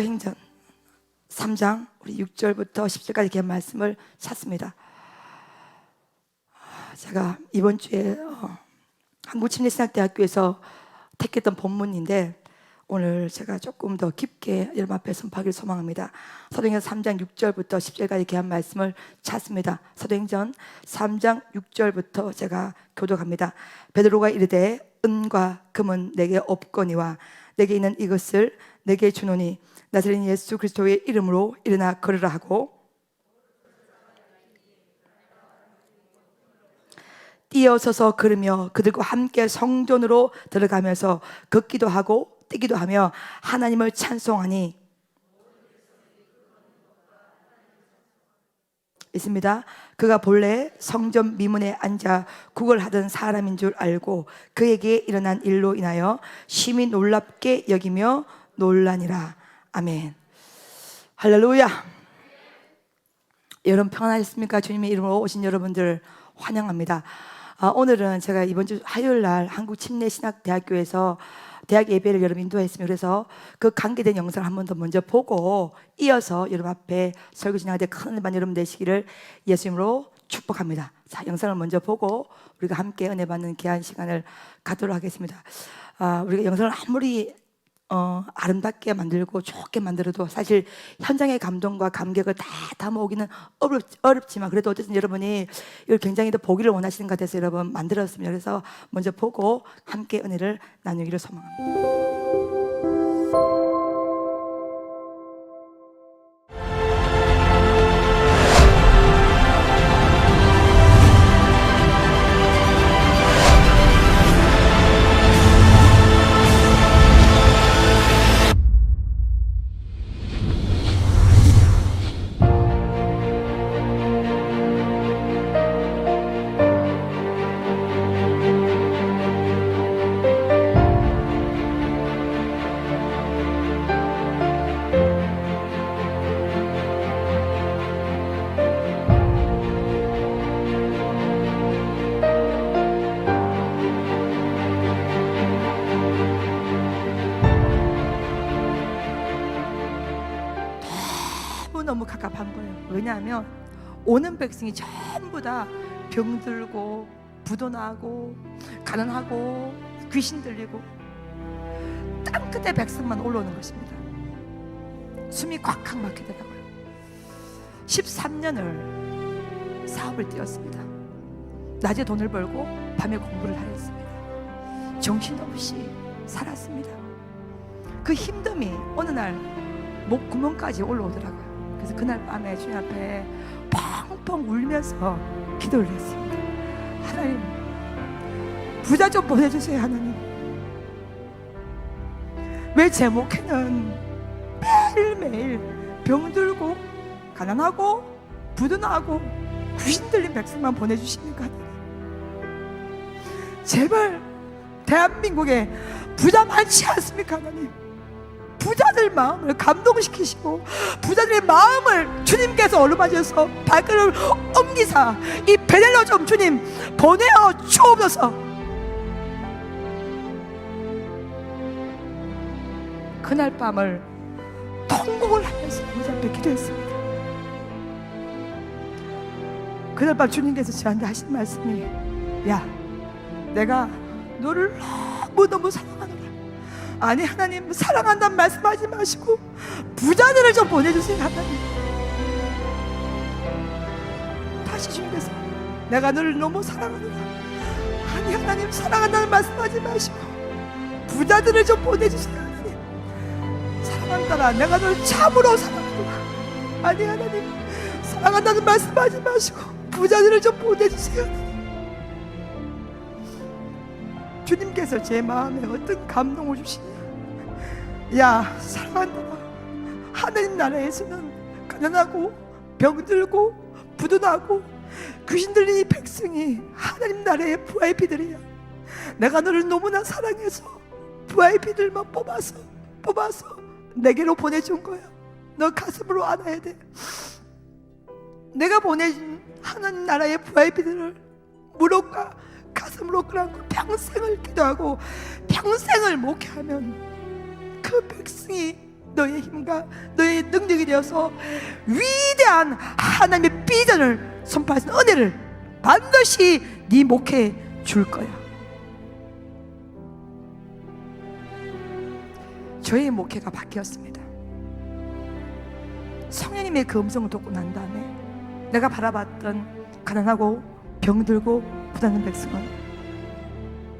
사도행전 3장 우리 6절부터 10절까지 이렇게 말씀을 찾습니다. 제가 이번 주에 한국침례신학대학교에서 택했던 본문인데 오늘 제가 조금 더 깊게 여러분 앞에 선포하기를 소망합니다. 사도행전 3장 6절부터 10절까지 이렇게 한 말씀을 찾습니다. 사도행전 3장 6절부터 제가 교독합니다. 베드로가 이르되 은과 금은 내게 없거니와 내게 있는 이것을 내게 주노니 나사렛 예수 그리스도의 이름으로 일어나 걸으라 하고 뛰어서서 걸으며 그들과 함께 성전으로 들어가면서 걷기도 하고 뛰기도 하며 하나님을 찬송하니 있습니다. 그가 본래 성전 미문에 앉아 구걸하던 사람인 줄 알고 그에게 일어난 일로 인하여 심히 놀랍게 여기며 놀라니라. 아멘. 할렐루야. 여러분 평안하셨습니까? 주님의 이름으로 오신 여러분들 환영합니다. 오늘은 제가 이번 주 화요일 날 한국침례신학대학교에서 대학 예배를 여러분 인도했습니다. 그래서 그 관계된 영상을 한 번 더 먼저 보고 이어서 여러분 앞에 설교 진행할 때 큰 은혜 받는 여러분 되시기를 예수님으로 축복합니다. 자, 영상을 먼저 보고 우리가 함께 은혜 받는 귀한 시간을 갖도록 하겠습니다. 우리가 영상을 아무리 아름답게 만들고 좋게 만들어도 사실 현장의 감동과 감격을 다 담아오기는 어렵지만 그래도 어쨌든 여러분이 이걸 굉장히 더 보기를 원하시는 것 같아서 여러분 만들었습니다. 그래서 먼저 보고 함께 은혜를 나누기를 소망합니다. 너무 갑갑한 거예요. 왜냐하면 오는 백성이 전부 다 병들고 부도나고 가난하고 귀신 들리고 땅끝에 백성만 올라오는 것입니다. 숨이 꽉꽉 막히더라고요. 13년을 사업을 뛰었습니다. 낮에 돈을 벌고 밤에 공부를 하였습니다. 정신없이 살았습니다. 그 힘듦이 어느 날 목 구멍까지 올라오더라고요. 그래서 그날 밤에 주님 앞에 펑펑 울면서 기도를 했습니다. 하나님, 부자 좀 보내주세요. 하나님, 왜 제 목에는 매일매일 병들고 가난하고 부도나고 귀신 들린 백성만 보내주십니까? 하나님, 제발 대한민국에 부자 많지 않습니까? 하나님, 부자들 마음을 감동시키시고 부자들의 마음을 주님께서 어루만져서 발걸음을 옮기사 이 베델로 좀 주님 보내어 주옵소서. 그날 밤을 통곡을 하면서 주님 앞에 기도했습니다. 그날 밤 주님께서 저한테 하신 말씀이, 야, 내가 너를 너무너무 사랑하노라. 아니, 하나님, 사랑한다는 말씀하지 마시고 부자들을 좀 보내주세요. 하나님, 다시 주님께서 내가 너를 너무 사랑하노라. 아니, 하나님, 사랑한다는 말씀하지 마시고 부자들을 좀 보내주세요. 하나님, 사랑한다라, 내가 너를 참으로 사랑하노라. 아니, 하나님, 사랑한다는 말씀하지 마시고 부자들을 좀 보내주세요. 하나님, 주님께서 제 마음에 어떤 감동을 주시냐. 야, 사랑한다. 하나님 나라에서는 가난하고 병들고 부도나고 귀신 들린 이 백성이 하나님 나라의 VIP들이야. 내가 너를 너무나 사랑해서 VIP들만 뽑아서 내게로 보내준 거야. 너 가슴으로 안아야 돼. 내가 보내준 하나님 나라의 VIP들을 무릎과 가슴으로 끌어안고 평생을 기도하고 평생을 목회하면 그 백성이 너의 힘과 너의 능력이 되어서 위대한 하나님의 비전을 선포할 수 있는 은혜를 반드시 네 목회에 줄 거야. 저의 목회가 바뀌었습니다. 성령님의 그 음성을 듣고 난 다음에 내가 바라봤던 가난하고 병들고 부도난 백성은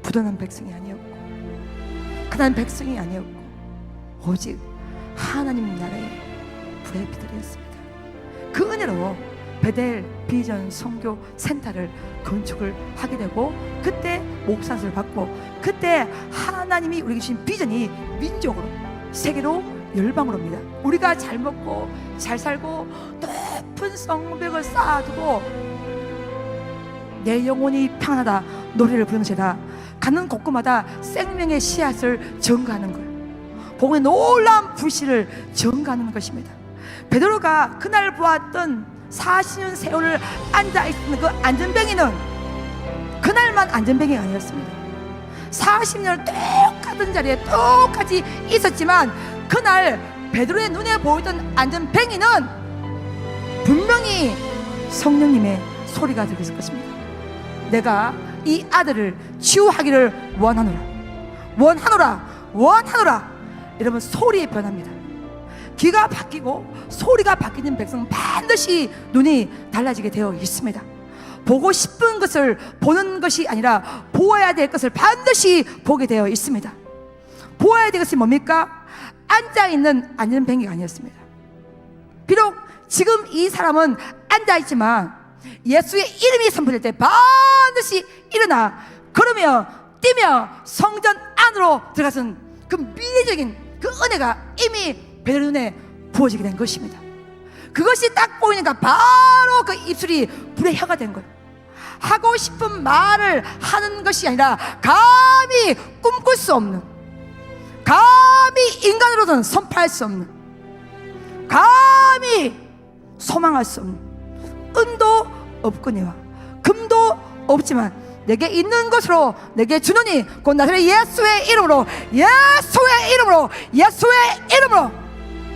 부도난 백성이 아니었고 가난한 백성이 아니었고 오직 하나님 나라의 VIP들이었습니다. 그 은혜로 베델 비전 선교 센터를 건축을 하게 되고 그때 목사를 받고 그때 하나님이 우리에게 주신 비전이 민족으로 세계로 열방으로입니다. 우리가 잘 먹고 잘 살고 높은 성벽을 쌓아두고 내 영혼이 평안하다 노래를 부르는 세다 가는 곳곳마다 생명의 씨앗을 전가하는 걸 복음의 놀라운 불씨를 전가하는 것입니다. 베드로가 그날 보았던 40년 세월을 앉아있는 그 안전뱅이는 그날만 안전뱅이가 아니었습니다. 40년을 똑같은 자리에 똑같이 있었지만 그날 베드로의 눈에 보이던 안전뱅이는 분명히 성령님의 소리가 들렸을 것입니다. 내가 이 아들을 치유하기를 원하노라 원하노라 원하노라. 여러분, 소리에 변합니다. 귀가 바뀌고 소리가 바뀌는 백성은 반드시 눈이 달라지게 되어 있습니다. 보고 싶은 것을 보는 것이 아니라 보아야 될 것을 반드시 보게 되어 있습니다. 보아야 될 것이 뭡니까? 앉아있는 안전뱅이가 아니었습니다. 비록 지금 이 사람은 앉아있지만 예수의 이름이 선포될 때 반드시 일어나 걸으며 뛰며 성전 안으로 들어가선 그 미래적인 그 은혜가 이미 베드로 눈에 부어지게 된 것입니다. 그것이 딱 보이니까 바로 그 입술이 불의 혀가 된 거예요. 하고 싶은 말을 하는 것이 아니라 감히 꿈꿀 수 없는, 감히 인간으로서는 선포할 수 없는, 감히 소망할 수 없는 은도 없거니와 금도 없지만 내게 있는 것으로 내게 주노니 곧 나사렛 예수의 이름으로 예수의 이름으로 예수의 이름으로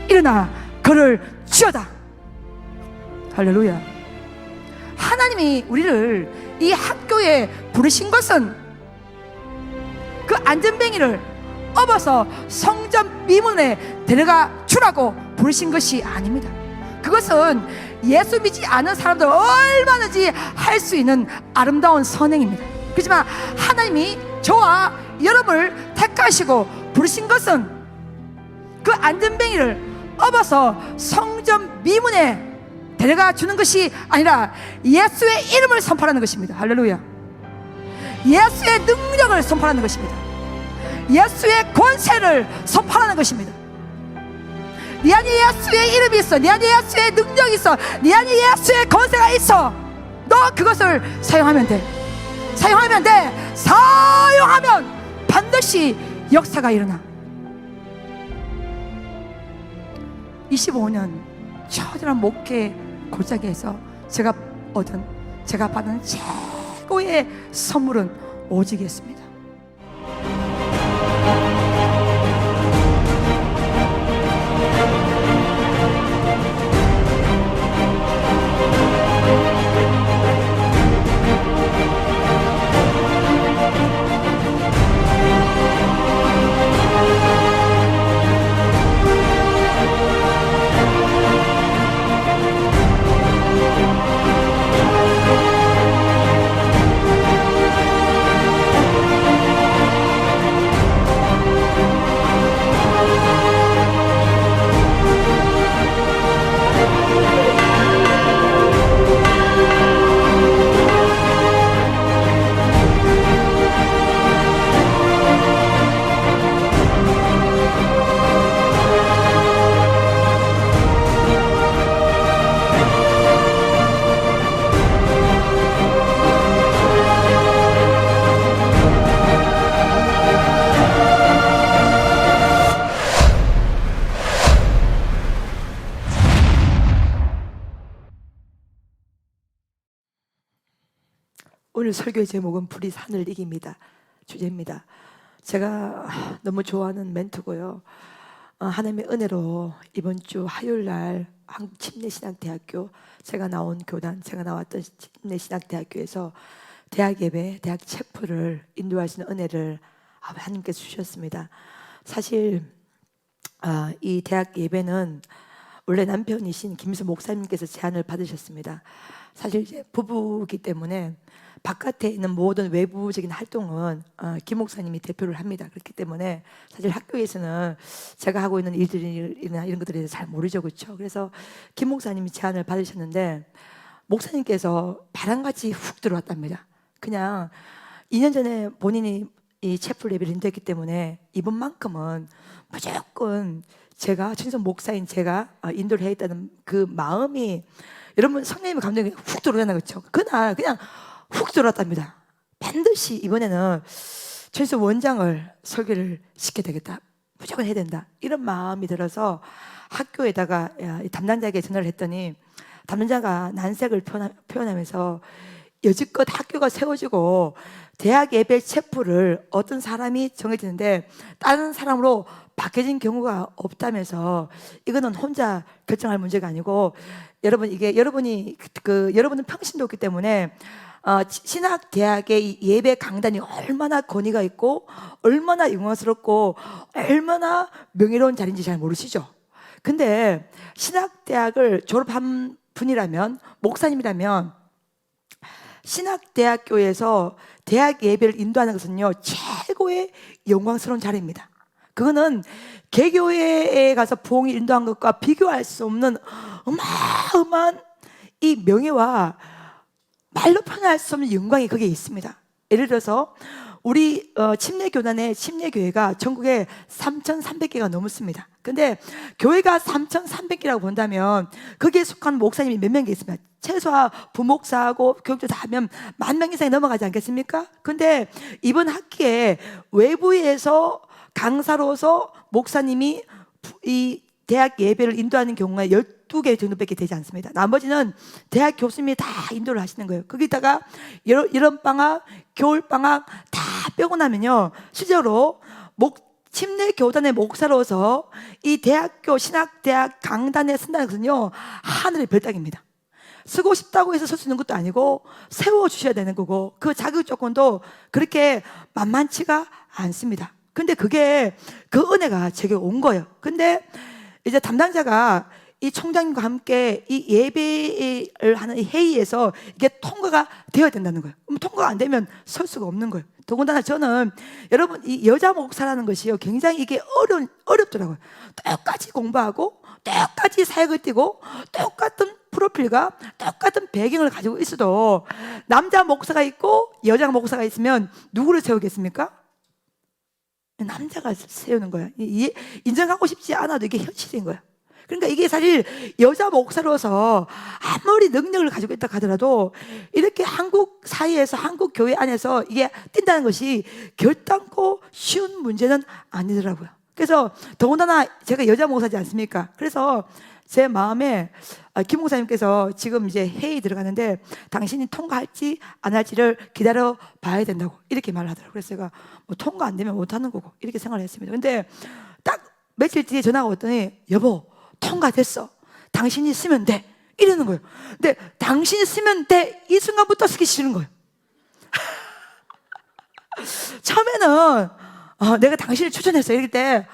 일어나 그를 쥐어다. 할렐루야. 하나님이 우리를 이 학교에 부르신 것은 그 안전뱅이를 업어서 성전 미문에 데려가 주라고 부르신 것이 아닙니다. 그것은 예수 믿지 않은 사람들 얼마든지 할 수 있는 아름다운 선행입니다. 그렇지만 하나님이 저와 여러분을 택하시고 부르신 것은 그 안전뱅이를 업어서 성전 미문에 데려가 주는 것이 아니라 예수의 이름을 선포하는 것입니다. 할렐루야. 예수의 능력을 선포하는 것입니다. 예수의 권세를 선포하는 것입니다. 네 안에 예수의 이름이 있어, 네 안에 예수의 능력이 있어, 네 안에 예수의 권세가 있어. 너 그것을 사용하면 돼. 사용하면 돼. 사용하면 반드시 역사가 일어나. 25년 처절한 목회 골짜기에서 제가 받은 최고의 선물은 오직이었습니다. 오늘 설교의 제목은 불이 산을 이깁니다. 주제입니다. 제가 너무 좋아하는 멘트고요. 하나님의 은혜로 이번 주 화요일 날 한국침례신학대학교, 제가 나온 교단, 제가 나왔던 침례신학대학교에서 대학 예배, 대학 체프를 인도할 수 있는 은혜를 하나님께서 주셨습니다. 사실 이 대학 예배는 원래 남편이신 김수 목사님께서 제안을 받으셨습니다. 사실 이제 부부이기 때문에 바깥에 있는 모든 외부적인 활동은 김 목사님이 대표를 합니다. 그렇기 때문에 사실 학교에서는 제가 하고 있는 일들이나 이런 것들에 대해서 잘 모르죠, 그렇죠? 그래서 김 목사님이 제안을 받으셨는데 목사님께서 바람같이 훅 들어왔답니다. 그냥 2년 전에 본인이 이 채플 예배를 인도했기 때문에 이번만큼은 무조건 제가 진성 목사인 제가 인도를 해야겠다는 그 마음이, 여러분 성령님의 감동이 훅 들어오잖아요, 그렇죠? 그날 그냥 훅 들어왔답니다. 반드시 이번에는 최소 원장을 설교를 시켜야 되겠다, 무조건 해야 된다, 이런 마음이 들어서 학교에다가 담당자에게 전화를 했더니 담당자가 난색을 표현하면서 여지껏 학교가 세워지고 대학 예배 체프를 어떤 사람이 정해지는데 다른 사람으로 바뀌어진 경우가 없다면서 이거는 혼자 결정할 문제가 아니고, 여러분 이게 여러분은 평신도 없기 때문에 신학대학의 이 예배 강단이 얼마나 권위가 있고 얼마나 영광스럽고 얼마나 명예로운 자리인지 잘 모르시죠? 근데 신학대학을 졸업한 분이라면, 목사님이라면 신학대학교에서 대학 예배를 인도하는 것은요 최고의 영광스러운 자리입니다. 그거는 개교회에 가서 부흥을 인도한 것과 비교할 수 없는 어마어마한 이 명예와 말로 표현할 수 없는 영광이 거기에 있습니다. 예를 들어서 우리 침례교단의 침례교회가 전국에 3,300개가 넘습니다. 근데 교회가 3,300개라고 본다면 거기에 속한 목사님이 몇 명 있습니다. 최소한 부목사하고 교육자 다 하면 10,000명 이상이 넘어가지 않겠습니까? 근데 이번 학기에 외부에서 강사로서 목사님이 이 대학 예배를 인도하는 경우가 12개 정도밖에 되지 않습니다. 나머지는 대학 교수님이 다 인도를 하시는 거예요. 거기다가 여름방학, 겨울방학 다 빼고 나면요, 실제로 침례교단의 목사로서 이 대학교 신학대학 강단에 쓴다는 것은요 하늘의 별따기입니다. 쓰고 싶다고 해서 쓸 수 있는 것도 아니고 세워주셔야 되는 거고, 그 자격 조건도 그렇게 만만치가 않습니다. 근데 그게 그 은혜가 제게 온 거예요. 근데 이제 담당자가 이 총장님과 함께 이 예배를 하는 이 회의에서 이게 통과가 되어야 된다는 거예요. 통과가 안 되면 설 수가 없는 거예요. 더군다나 저는, 여러분, 이 여자 목사라는 것이요 굉장히 이게 어렵더라고요. 똑같이 공부하고 똑같이 사역을 띄고 똑같은 프로필과 똑같은 배경을 가지고 있어도 남자 목사가 있고 여자 목사가 있으면 누구를 세우겠습니까? 남자가 세우는 거야. 인정하고 싶지 않아도 이게 현실인 거야. 그러니까 이게 사실 여자 목사로서 아무리 능력을 가지고 있다 하더라도 이렇게 한국 사회에서, 한국 교회 안에서 이게 뛴다는 것이 결단코 쉬운 문제는 아니더라고요. 그래서 더군다나 제가 여자 목사지 않습니까? 그래서 제 마음에 김 목사님께서 지금 이제 회의 들어가는데 당신이 통과할지 안 할지를 기다려 봐야 된다고 이렇게 말을 하더라고요. 그래서 제가 뭐 통과 안 되면 못 하는 거고 이렇게 생각을 했습니다. 근데 딱 며칠 뒤에 전화가 왔더니 여보 통과됐어, 당신이 쓰면 돼, 이러는 거예요. 근데 당신이 쓰면 돼 이 순간부터 쓰기 싫은 거예요. 처음에는 내가 당신을 추천했어 이럴 때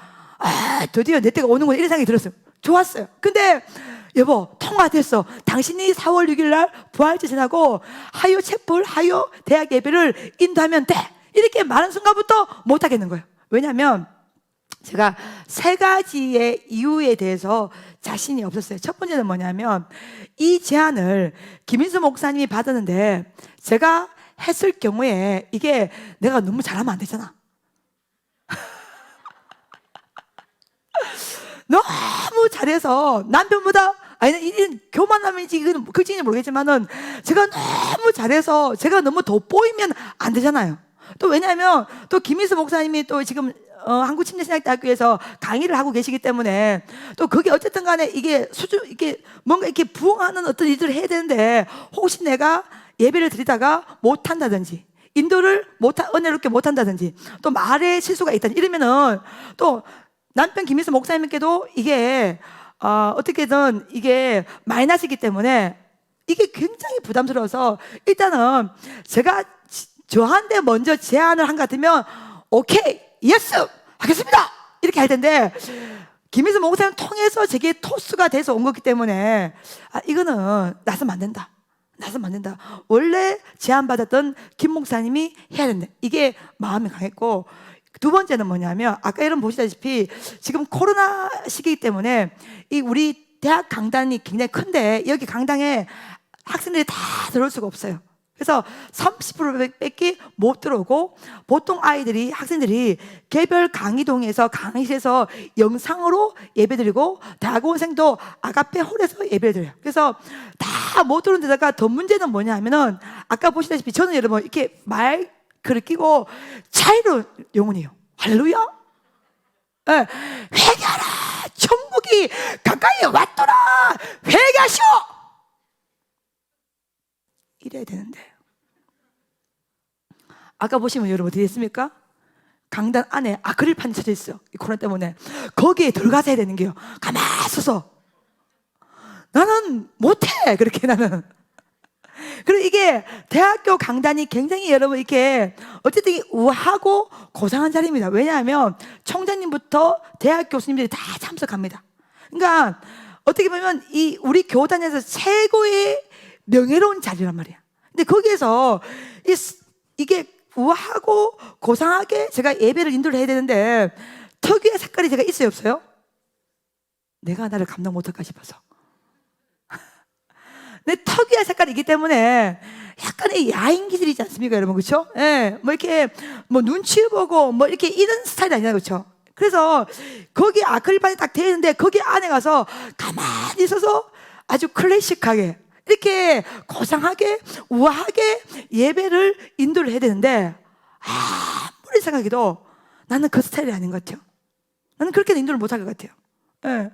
드디어 내 때가 오는구나 이런 생각이 들었어요. 좋았어요. 근데 여보 통과됐어, 당신이 4월 6일 날 부활절 지나고 하요 채플, 하요 대학 예배를 인도하면 돼 이렇게 말한 순간부터 못 하겠는 거예요. 왜냐하면 제가 3가지의 이유에 대해서 자신이 없었어요. 첫 번째는 뭐냐면 이 제안을 김인수 목사님이 받았는데 제가 했을 경우에 이게 내가 너무 잘하면 안 되잖아. 너무 잘해서 남편보다, 아니 이런 교만함인지 이건 그진지 모르겠지만은 제가 너무 잘해서 제가 너무 돋보이면 안 되잖아요. 또 왜냐하면 또 김인수 목사님이 또 지금 한국침례신학대학교에서 강의를 하고 계시기 때문에 또 그게 어쨌든 간에 이게 이게 뭔가 이렇게 부흥하는 어떤 일들을 해야 되는데 혹시 내가 예배를 드리다가 못한다든지 인도를 은혜롭게 못한다든지 또 말에 실수가 있다든지 이러면은 또 남편 김희수 목사님께도 이게 어떻게든 이게 마이너스이기 때문에 이게 굉장히 부담스러워서 일단은 제가 저한테 먼저 제안을 한 것 같으면 오케이, 예스 하겠습니다 이렇게 할 텐데 김희수 목사님 통해서 제게 토스가 돼서 온 거기 때문에 이거는 나서면 안 된다. 나서면 안 된다. 원래 제안받았던 김 목사님이 해야 된다. 이게 마음이 강했고, 두 번째는 뭐냐면 아까 여러분 보시다시피 지금 코로나 시기이기 때문에 이 우리 대학 강단이 굉장히 큰데 여기 강당에 학생들이 다 들어올 수가 없어요. 그래서 30%밖에 못 들어오고 보통 아이들이 학생들이 개별 강의동에서 강의실에서 영상으로 예배드리고 대학원생도 아가페 홀에서 예배드려요. 그래서 다 못 들어온 데다가 더 문제는 뭐냐 하면은 아까 보시다시피 저는 여러분 이렇게 마이크를 끼고 차이로 영혼이에요. 할렐루야. 네. 회개하라, 천국이 가까이 왔더라, 회개하시오 이래야 되는데 아까 보시면 여러분 어디 있습니까? 강단 안에 아크릴판이 쳐져 있어요. 이 코로나 때문에 거기에 들어가서 해야 되는 게요. 가만히 서서 나는 못해 그렇게 나는. 그리고 이게 대학교 강단이 굉장히 여러분 이렇게 어쨌든 우아하고 고상한 자리입니다. 왜냐하면 총장님부터 대학 교수님들이 다 참석합니다. 그러니까 어떻게 보면 이 우리 교단에서 최고의 명예로운 자리란 말이야. 근데 거기에서 이게 우아하고 고상하게 제가 예배를 인도를 해야 되는데 특유의 색깔이 제가 있어요, 없어요? 내가 나를 감당 못할까 싶어서. 내 특유의 색깔이기 때문에 약간의 야인 기질이 있지 않습니까, 여러분? 그렇죠? 예, 뭐 이렇게 뭐 눈치 보고 뭐 이렇게 이런 스타일이 아니잖아요, 그렇죠? 그래서 거기 아크릴판이 딱 되어 있는데 거기 안에 가서 가만히 있어서 아주 클래식하게 이렇게 고상하게 우아하게 예배를 인도를 해야 되는데 아무리 생각해도 나는 그 스타일이 아닌 것 같아요. 나는 그렇게 인도를 못할 것 같아요. 예.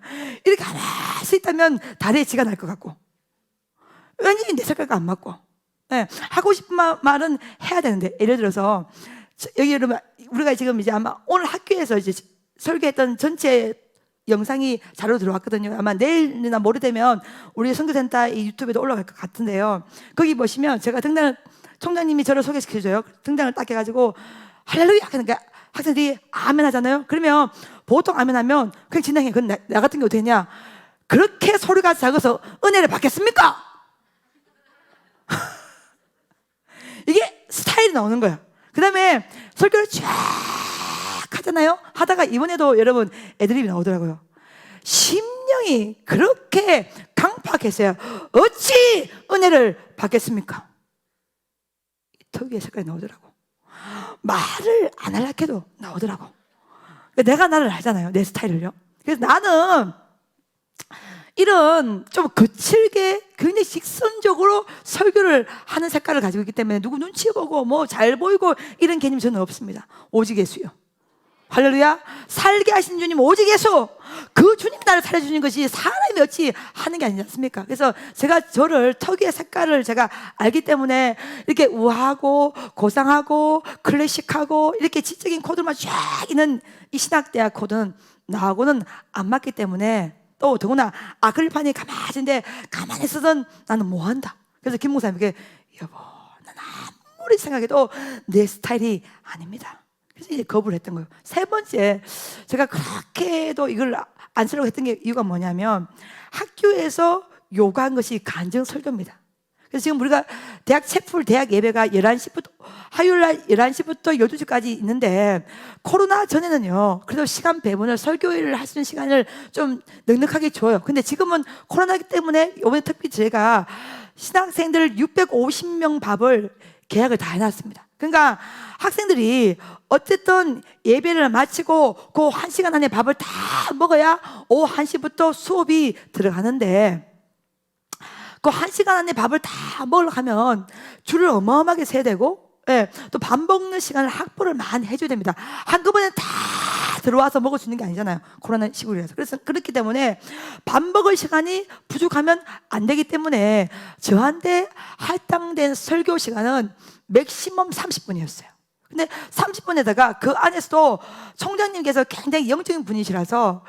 이렇게 가만히 있다면 다리에 지가 날 것 같고 왠지 내 색깔과 안 맞고. 예. 하고 싶은 말은 해야 되는데 예를 들어서 여기 여러분 우리가 지금 이제 아마 오늘 학교에서 이제 설교했던 전체 영상이 자료로 들어왔거든요. 아마 내일이나 모레 되면 우리 선교센터 이 유튜브에도 올라갈 것 같은데요. 거기 보시면 제가 등단을 총장님이 저를 소개시켜줘요. 등단을 딱 해가지고 할렐루야 그러니까 학생들이 아멘 하잖아요. 그러면 보통 아멘 하면 그냥 진행해. 그럼 나 같은 게 어떻게 했냐? 그렇게 소리가 작아서 은혜를 받겠습니까? 이게 스타일이 나오는 거야. 그 다음에 설교를 쫙 하잖아요. 하다가 이번에도 여러분 애드립이 나오더라고요. 심령이 그렇게 강팍했어요. 어찌 은혜를 받겠습니까? 특유의 색깔이 나오더라고. 말을 안 하려고 해도 나오더라고. 내가 나를 알잖아요, 내 스타일을요. 그래서 나는 이런 좀 거칠게 굉장히 직선적으로 설교를 하는 색깔을 가지고 있기 때문에 누구 눈치 보고 뭐 잘 보이고 이런 개념이 저는 없습니다. 오직 예수요. 할렐루야. 살게 하신 주님 오직 예수. 그 주님이 나를 살려주는 것이 사람이 어찌 하는 게 아니지 않습니까? 그래서 제가 저를 특유의 색깔을 제가 알기 때문에 이렇게 우아하고 고상하고 클래식하고 이렇게 지적인 코드만 쫙 있는 이 신학대학 코드는 나하고는 안 맞기 때문에 또 더구나 아크릴판이 가만히 가만히 있어도 나는 뭐한다. 그래서 김 목사님에게 여보 난 아무리 생각해도 내 스타일이 아닙니다. 그래서 이제 거부를 했던 거예요. 세 번째 제가 그렇게도 이걸 안 쓰려고 했던 게 이유가 뭐냐면 학교에서 요구한 것이 간증 설교입니다. 그래서 지금 우리가 대학 채플 대학 예배가 11시부터 화요일 날 11시부터 12시까지 있는데 코로나 전에는요 그래도 시간 배분을 설교를 할 수 있는 시간을 좀 넉넉하게 줘요. 근데 지금은 코로나기 때문에 이번에 특히 제가 신학생들 650명 밥을 계약을 다 해놨습니다. 그러니까 학생들이 어쨌든 예배를 마치고 그 1시간 안에 밥을 다 먹어야 오후 1시부터 수업이 들어가는데 그 1시간 안에 밥을 다 먹으려고 하면 줄을 어마어마하게 세야 되고 예, 또 밥 먹는 시간을 확보를 많이 해줘야 됩니다. 한꺼번에 다 들어와서 먹을 수 있는 게 아니잖아요. 코로나 시국이라서. 그래서 그렇기 때문에 밥 먹을 시간이 부족하면 안 되기 때문에 저한테 할당된 설교 시간은 맥시멈 30분이었어요. 근데 30분에다가 그 안에서도 총장님께서 굉장히 영적인 분이시라서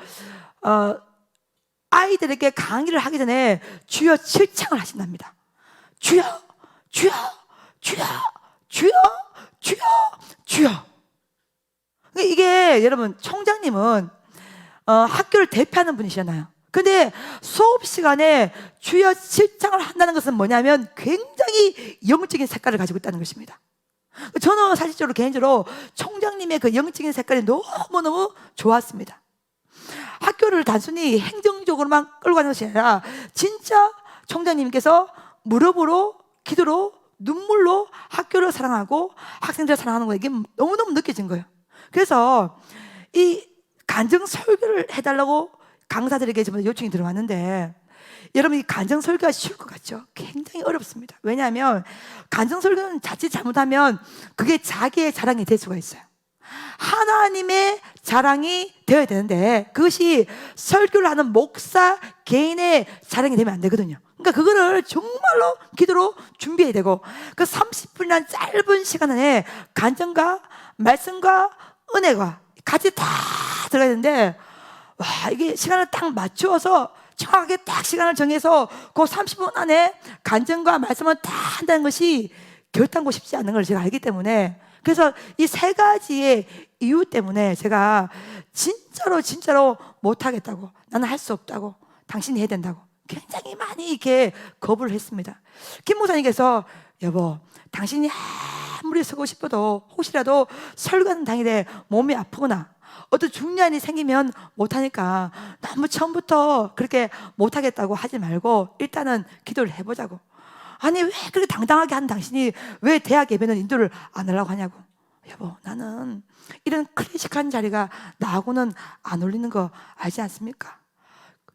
아이들에게 강의를 하기 전에 주여 7창을 하신답니다. 주여, 주여, 주여, 주여, 주여, 주여. 이게 여러분, 총장님은 학교를 대표하는 분이시잖아요. 근데 수업 시간에 주여 7창을 한다는 것은 뭐냐면 굉장히 영적인 색깔을 가지고 있다는 것입니다. 저는 사실적으로 개인적으로 총장님의 그 영적인 색깔이 너무너무 좋았습니다. 학교를 단순히 행정적으로만 끌고 가는 것이 아니라 진짜 총장님께서 무릎으로, 기도로, 눈물로 학교를 사랑하고 학생들을 사랑하는 거, 이게 너무너무 느껴진 거예요. 그래서 이 간증 설교를 해달라고 강사들에게 지금 요청이 들어왔는데, 여러분, 이 간증 설교가 쉬울 것 같죠? 굉장히 어렵습니다. 왜냐하면 간증 설교는 자칫 잘못하면 그게 자기의 자랑이 될 수가 있어요. 하나님의 자랑이 되어야 되는데 그것이 설교를 하는 목사 개인의 자랑이 되면 안 되거든요. 그러니까 그거를 정말로 기도로 준비해야 되고, 그 30분이라는 짧은 시간 안에 간증과 말씀과 은혜가 같이 다 들어가야 되는데, 와, 이게 시간을 딱 맞추어서 정확하게 딱 시간을 정해서 그 30분 안에 간증과 말씀을 다 한다는 것이 결단코 쉽지 않은 걸 제가 알기 때문에, 그래서 이 세 가지의 이유 때문에 제가 진짜로 못하겠다고, 나는 할 수 없다고, 당신이 해야 된다고 굉장히 많이 이렇게 거부를 했습니다. 김 목사님께서, 여보, 당신이 아무리 서고 싶어도 혹시라도 설교하는 당일에 몸이 아프거나 어떤 중요한 일이 생기면 못하니까 너무 처음부터 그렇게 못하겠다고 하지 말고 일단은 기도를 해보자고. 아니, 왜 그렇게 당당하게 하는 당신이 왜 대학 예배는 인도를 안 하려고 하냐고. 여보, 나는 이런 클래식한 자리가 나하고는 안 어울리는 거 알지 않습니까?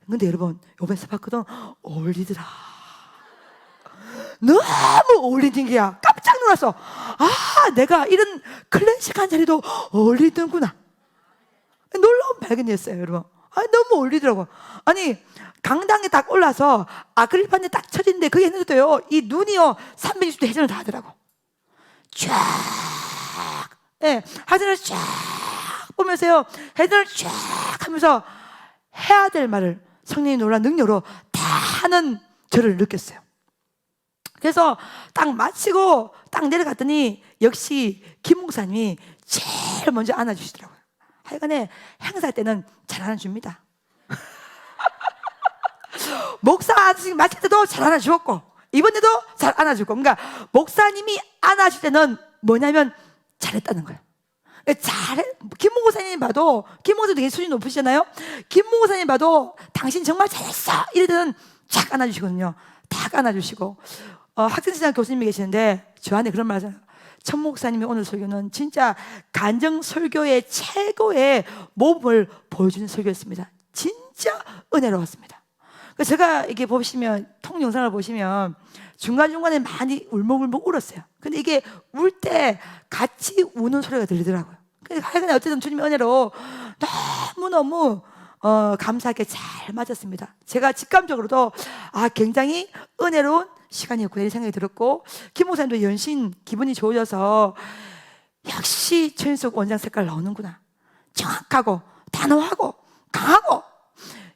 근데 여러분, 요번에 봤거든. 어울리더라. 너무 어울리는 게야. 깜짝 놀랐어. 아, 내가 이런 클래식한 자리도 어울리는구나. 놀라운 발견이었어요, 여러분. 아, 너무 어울리더라고. 아니, 강당에 딱 올라서 아크릴판에 딱 쳐진데 그게 했는데도요, 이 눈이요 360도 회전을 다 하더라고. 쫙, 예, 회전을 쫙 보면서요, 회전을 쫙 하면서 해야 될 말을 성령이 놀란 능력으로 다 하는 저를 느꼈어요. 그래서 딱 마치고 딱 내려갔더니 역시 김 목사님이 제일 먼저 안아주시더라고요. 하여간에 행사할 때는 잘 안아줍니다. 목사 아저씨 마칠 때도 잘 안아주었고 이번에도 잘 안아주고, 그러니까 목사님이 안아줄 때는 뭐냐면 잘했다는 거예요. 김 목사님 봐도, 김 목사님 되게 수준이 높으시잖아요. 김 목사님 봐도 당신 정말 잘했어 이럴 때는 쫙 안아주시거든요. 딱 안아주시고, 학생시장 교수님이 계시는데 저한테 그런 말을 하세요. 천 목사님의 오늘 설교는 진짜 간증 설교의 최고의 모범을 보여주는 설교였습니다. 진짜 은혜로웠습니다. 제가 이게 보시면, 통영상을 보시면 중간중간에 많이 울먹울먹 울었어요. 근데 이게 울 때 같이 우는 소리가 들리더라고요. 하여간에 어쨌든 주님의 은혜로 너무너무 감사하게 잘 맞았습니다. 제가 직감적으로도 굉장히 은혜로운 시간이었구나 이런 생각이 들었고, 김 목사님도 연신 기분이 좋아져서 역시 최윤석 원장 색깔 나오는구나, 정확하고 단호하고 강하고.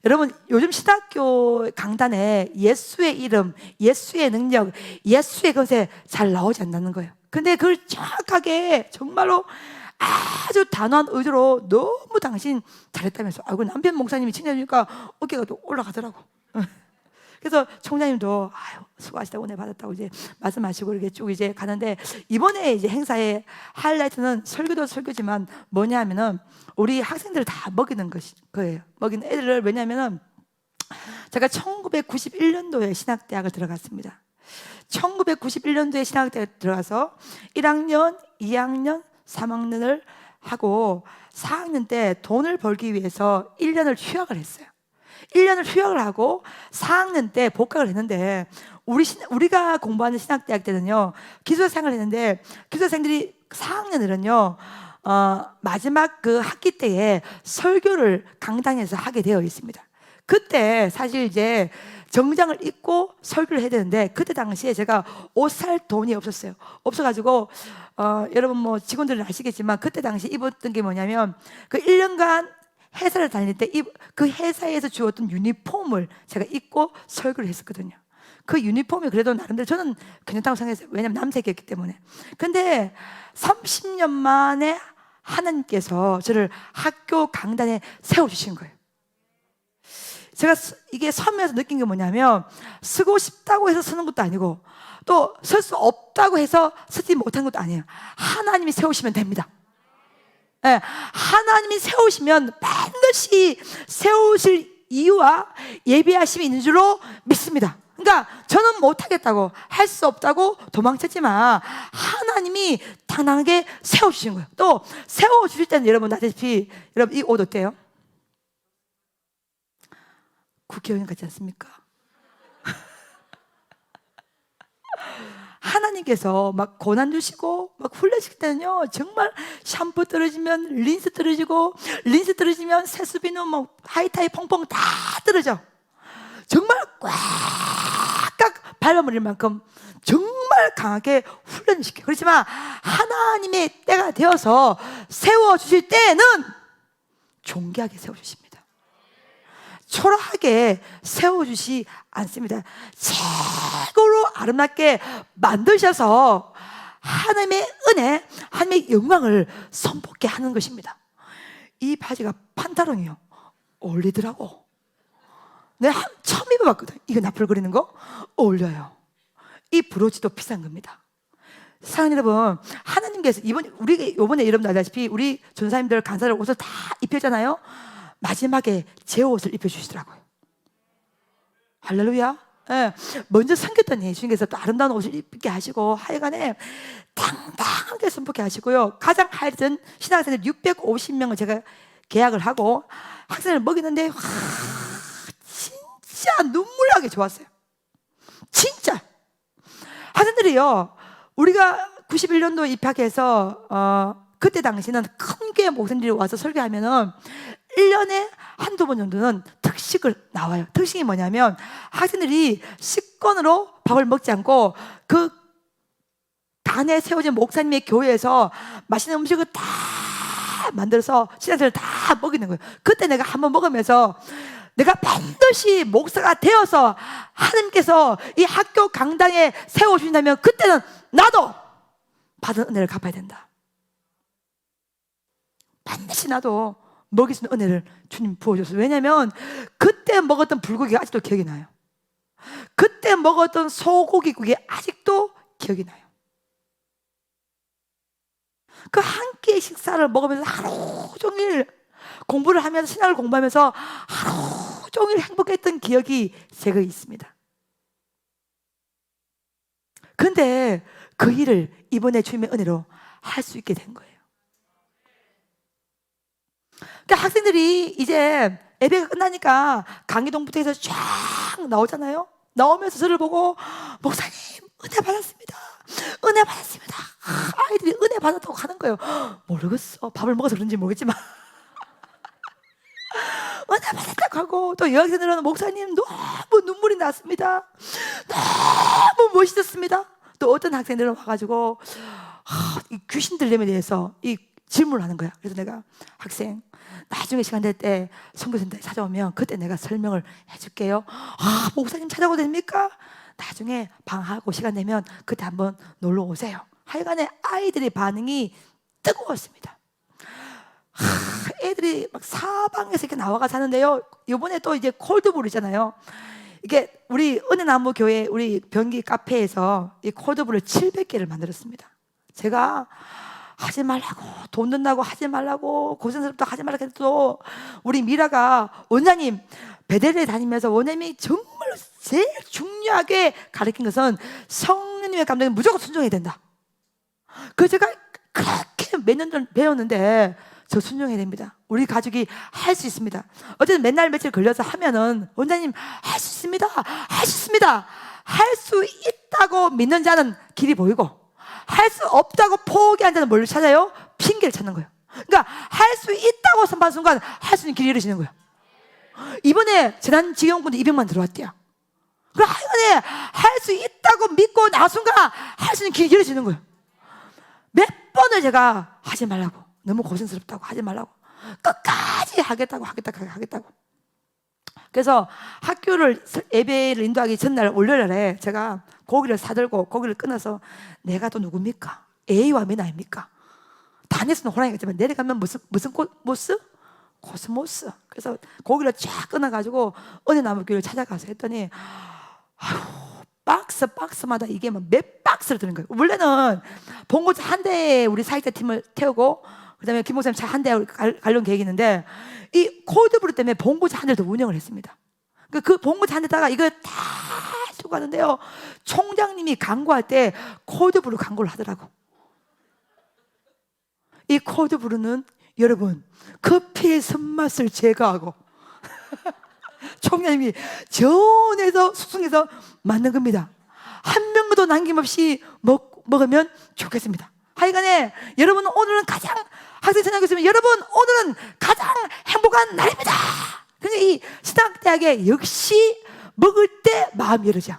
여러분, 요즘 신학교 강단에 예수의 이름, 예수의 능력, 예수의 것에 잘 나오지 않는 거예요. 근데 그걸 정확하게 정말로 아주 단호한 의도로 너무 당신 잘했다면서, 아이고, 남편 목사님이 칭찬해주니까 어깨가 또 올라가더라고. 그래서 총장님도 수고하시다고 은혜 받았다고 이제 말씀하시고 이렇게 쭉 이제 가는데, 이번에 이제 행사의 하이라이트는 설교도 설교지만 뭐냐면은 우리 학생들을 다 먹이는 거예요. 먹이는 애들을. 왜냐면은 제가 1991년도에 신학대학을 들어갔습니다. 1991년도에 신학대학에 들어가서 1학년, 2학년, 3학년을 하고 4학년 때 돈을 벌기 위해서 1년을 휴학을 했어요. 1년을 휴학을 하고 4학년 때 복학을 했는데, 우리가 공부하는 신학대학 때는요, 기숙사생활을 했는데 기숙사생들이 4학년들은요 마지막 그 학기 때에 설교를 강당에서 하게 되어 있습니다. 그때 사실 이제 정장을 입고 설교를 해야 되는데 그때 당시에 제가 옷 살 돈이 없었어요. 없어가지고 여러분 뭐 직원들은 아시겠지만 그때 당시 입었던 게 뭐냐면 그 1년간 회사를 다닐 때 그 회사에서 주었던 유니폼을 제가 입고 설교를 했었거든요. 그 유니폼이 그래도 나름대로 저는 괜찮다고 생각했어요. 왜냐면 남색이었기 때문에. 근데 30년 만에 하나님께서 저를 학교 강단에 세워주신 거예요. 제가 이게 서면에서 느낀 게 뭐냐면 쓰고 싶다고 해서 쓰는 것도 아니고 또 쓸 수 없다고 해서 쓰지 못한 것도 아니에요. 하나님이 세우시면 됩니다. 네, 하나님이 세우시면 반드시 세우실 이유와 예비하심이 있는 줄로 믿습니다. 그러니까 저는 못하겠다고 할 수 없다고 도망쳤지만 하나님이 당당하게 세워주신 거예요. 또 세워주실 때는 여러분 아시다시피 여러분 이 옷 어때요? 국회의원 같지 않습니까? 하나님께서 막 고난 주시고 막 훈련시킬 때는요 정말 샴푸 떨어지면 린스 떨어지고 린스 떨어지면 세수비누 뭐 하이타이 펑펑 다 떨어져. 정말 꽉꽉 밟아버릴 만큼 정말 강하게 훈련시켜요. 그렇지만 하나님의 때가 되어서 세워주실 때는 존귀하게 세워주십니다. 초라하게 세워주시 않습니다. 최고로 아름답게 만드셔서 하나님의 은혜, 하나님의 영광을 선포하게 하는 것입니다. 이 바지가 판타롱이요 어울리더라고. 내가 처음 입어봤거든. 이거 나풀거리는 거 어울려요. 이 브로치도 비싼 겁니다. 사랑하는 여러분, 하나님께서 이번에 여러분 알다시피 우리 전사님들 간사들 옷을 다 입혔잖아요. 마지막에 제 옷을 입혀주시더라고요. 할렐루야. 예. 먼저 섬겼더니 주님께서 또 아름다운 옷을 입게 하시고 하여간에 당당하게 선포하게 하시고요. 가장 하여튼 신학생들 650명을 제가 계약을 하고 학생을 먹이는데 와, 진짜 눈물 나게 좋았어요. 진짜 학생들이요, 우리가 91년도 입학해서 그때 당시는 큰 교회 목사님들이 와서 설교하면은 1년에 한두 번 정도는 특식을 나와요. 특식이 뭐냐면 학생들이 식권으로 밥을 먹지 않고 그 단에 세워진 목사님의 교회에서 맛있는 음식을 다 만들어서 신학생을 다 먹이는 거예요. 그때 내가 한번 먹으면서 내가 반드시 목사가 되어서 하나님께서 이 학교 강당에 세워주신다면 그때는 나도 받은 은혜를 갚아야 된다. 반드시 나도 먹일 수 있는 은혜를 주님 부어줬어요. 왜냐하면 그때 먹었던 불고기가 아직도 기억이 나요. 그때 먹었던 소고기국이 아직도 기억이 나요. 그 한 끼의 식사를 먹으면서 하루 종일 공부를 하면서 신학을 공부하면서 하루 종일 행복했던 기억이 제가 있습니다. 근데 그 일을 이번에 주님의 은혜로 할 수 있게 된 거예요. 그러니까 학생들이 이제 예배가 끝나니까 강의동부터 해서 쫙 나오잖아요. 나오면서 저를 보고 목사님 은혜 받았습니다. 은혜 받았습니다. 아이들이 은혜 받았다고 하는 거예요. 모르겠어. 밥을 먹어서 그런지 모르겠지만 은혜 받았다고 하고, 또 여학생들은 목사님 너무 눈물이 났습니다. 너무 멋있었습니다. 또 어떤 학생들은 와가지고 이 귀신 들림에 대해서 이 질문을 하는 거야. 그래서 내가 학생 나중에 시간 될 때 선교센터에 찾아오면 그때 내가 설명을 해줄게요. 목사님 찾아오도 됩니까? 나중에 방하고 시간 되면 그때 한번 놀러 오세요. 하여간에 아이들의 반응이 뜨거웠습니다. 애들이 막 사방에서 이렇게 나와가 사는데요. 이번에 또 이제 콜드블이잖아요. 이게 우리 은혜나무 교회 우리 변기 카페에서 이 콜드블을 700개를 만들었습니다. 제가 하지 말라고, 돈 든다고 하지 말라고, 고생스럽다고 하지 말라고 해도 우리 미라가 원장님 베델에 다니면서 원장님이 정말 제일 중요하게 가르친 것은 성령님의 감동에 무조건 순종해야 된다. 그래서 제가 그렇게 몇 년 전 배웠는데 저 순종해야 됩니다. 우리 가족이 할 수 있습니다. 어쨌든 맨날 며칠 걸려서 하면은 원장님 할 수 있습니다. 할 수 있습니다. 할 수 있다고 믿는 자는 길이 보이고 할 수 없다고 포기한 자는 뭘 찾아요? 핑계를 찾는 거예요. 그러니까 할 수 있다고 선포한 순간 할 수 있는 길이 열어지는 거예요. 이번에 재난지원금도 200만 들어왔대요. 그 하여간에 할 수 있다고 믿고 나 순간 할 수 있는 길이 열어지는 거예요. 몇 번을 제가 하지 말라고, 너무 고생스럽다고 하지 말라고, 끝까지 하겠다고. 그래서 학교를 예배를 인도하기 전날 월요일에 제가 고기를 사들고 고기를 끊어서 내가 또 누굽니까? A와 민 아닙니까? 단에서는 호랑이겠지만 내려가면 무슨 모스? 코스모스. 그래서 고기를 쫙 끊어가지고 어느 나무교를 찾아가서 했더니 박스마다 이게 몇 박스를 드는 거예요. 원래는 봉고차 한 대에 우리 사역자 팀을 태우고 그다음에 김 목사님 차 한 대 가려는 계획이 있는데 이 콜드브루 때문에 봉고차 한 대를 더 운영을 했습니다. 그 봉고차 한 대다가 이걸 다 싣고 가는데요, 총장님이 광고할 때 콜드브루 광고를 하더라고. 이 콜드브루는 여러분 커피의 선맛을 제거하고 총장님이 전에서 숙성해서 만든 겁니다. 한 명도 남김없이 먹으면 좋겠습니다. 하여간에 여러분 오늘은 가장, 학생 전화 교수님 여러분 오늘은 가장 행복한 날입니다. 그러니까 이 신학대학에 역시 먹을 때 마음이 열어져.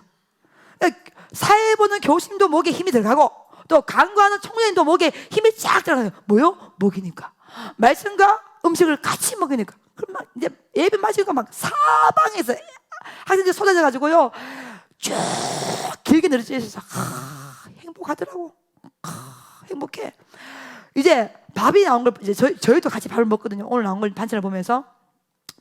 사회 보는 교수님도 목에 힘이 들어가고 또 강구하는 총장님도 목에 힘이 쫙 들어가요. 뭐요? 먹이니까. 말씀과 음식을 같이 먹으니까. 그럼 막 이제 예배 마시니까 막 사방에서 학생들 쏟아져 가지고요 쭉 길게 늘어져 있어서 행복하더라고. 행복해. 이제 밥이 나온 걸 이제 저희도 같이 밥을 먹거든요. 오늘 나온 걸 반찬을 보면서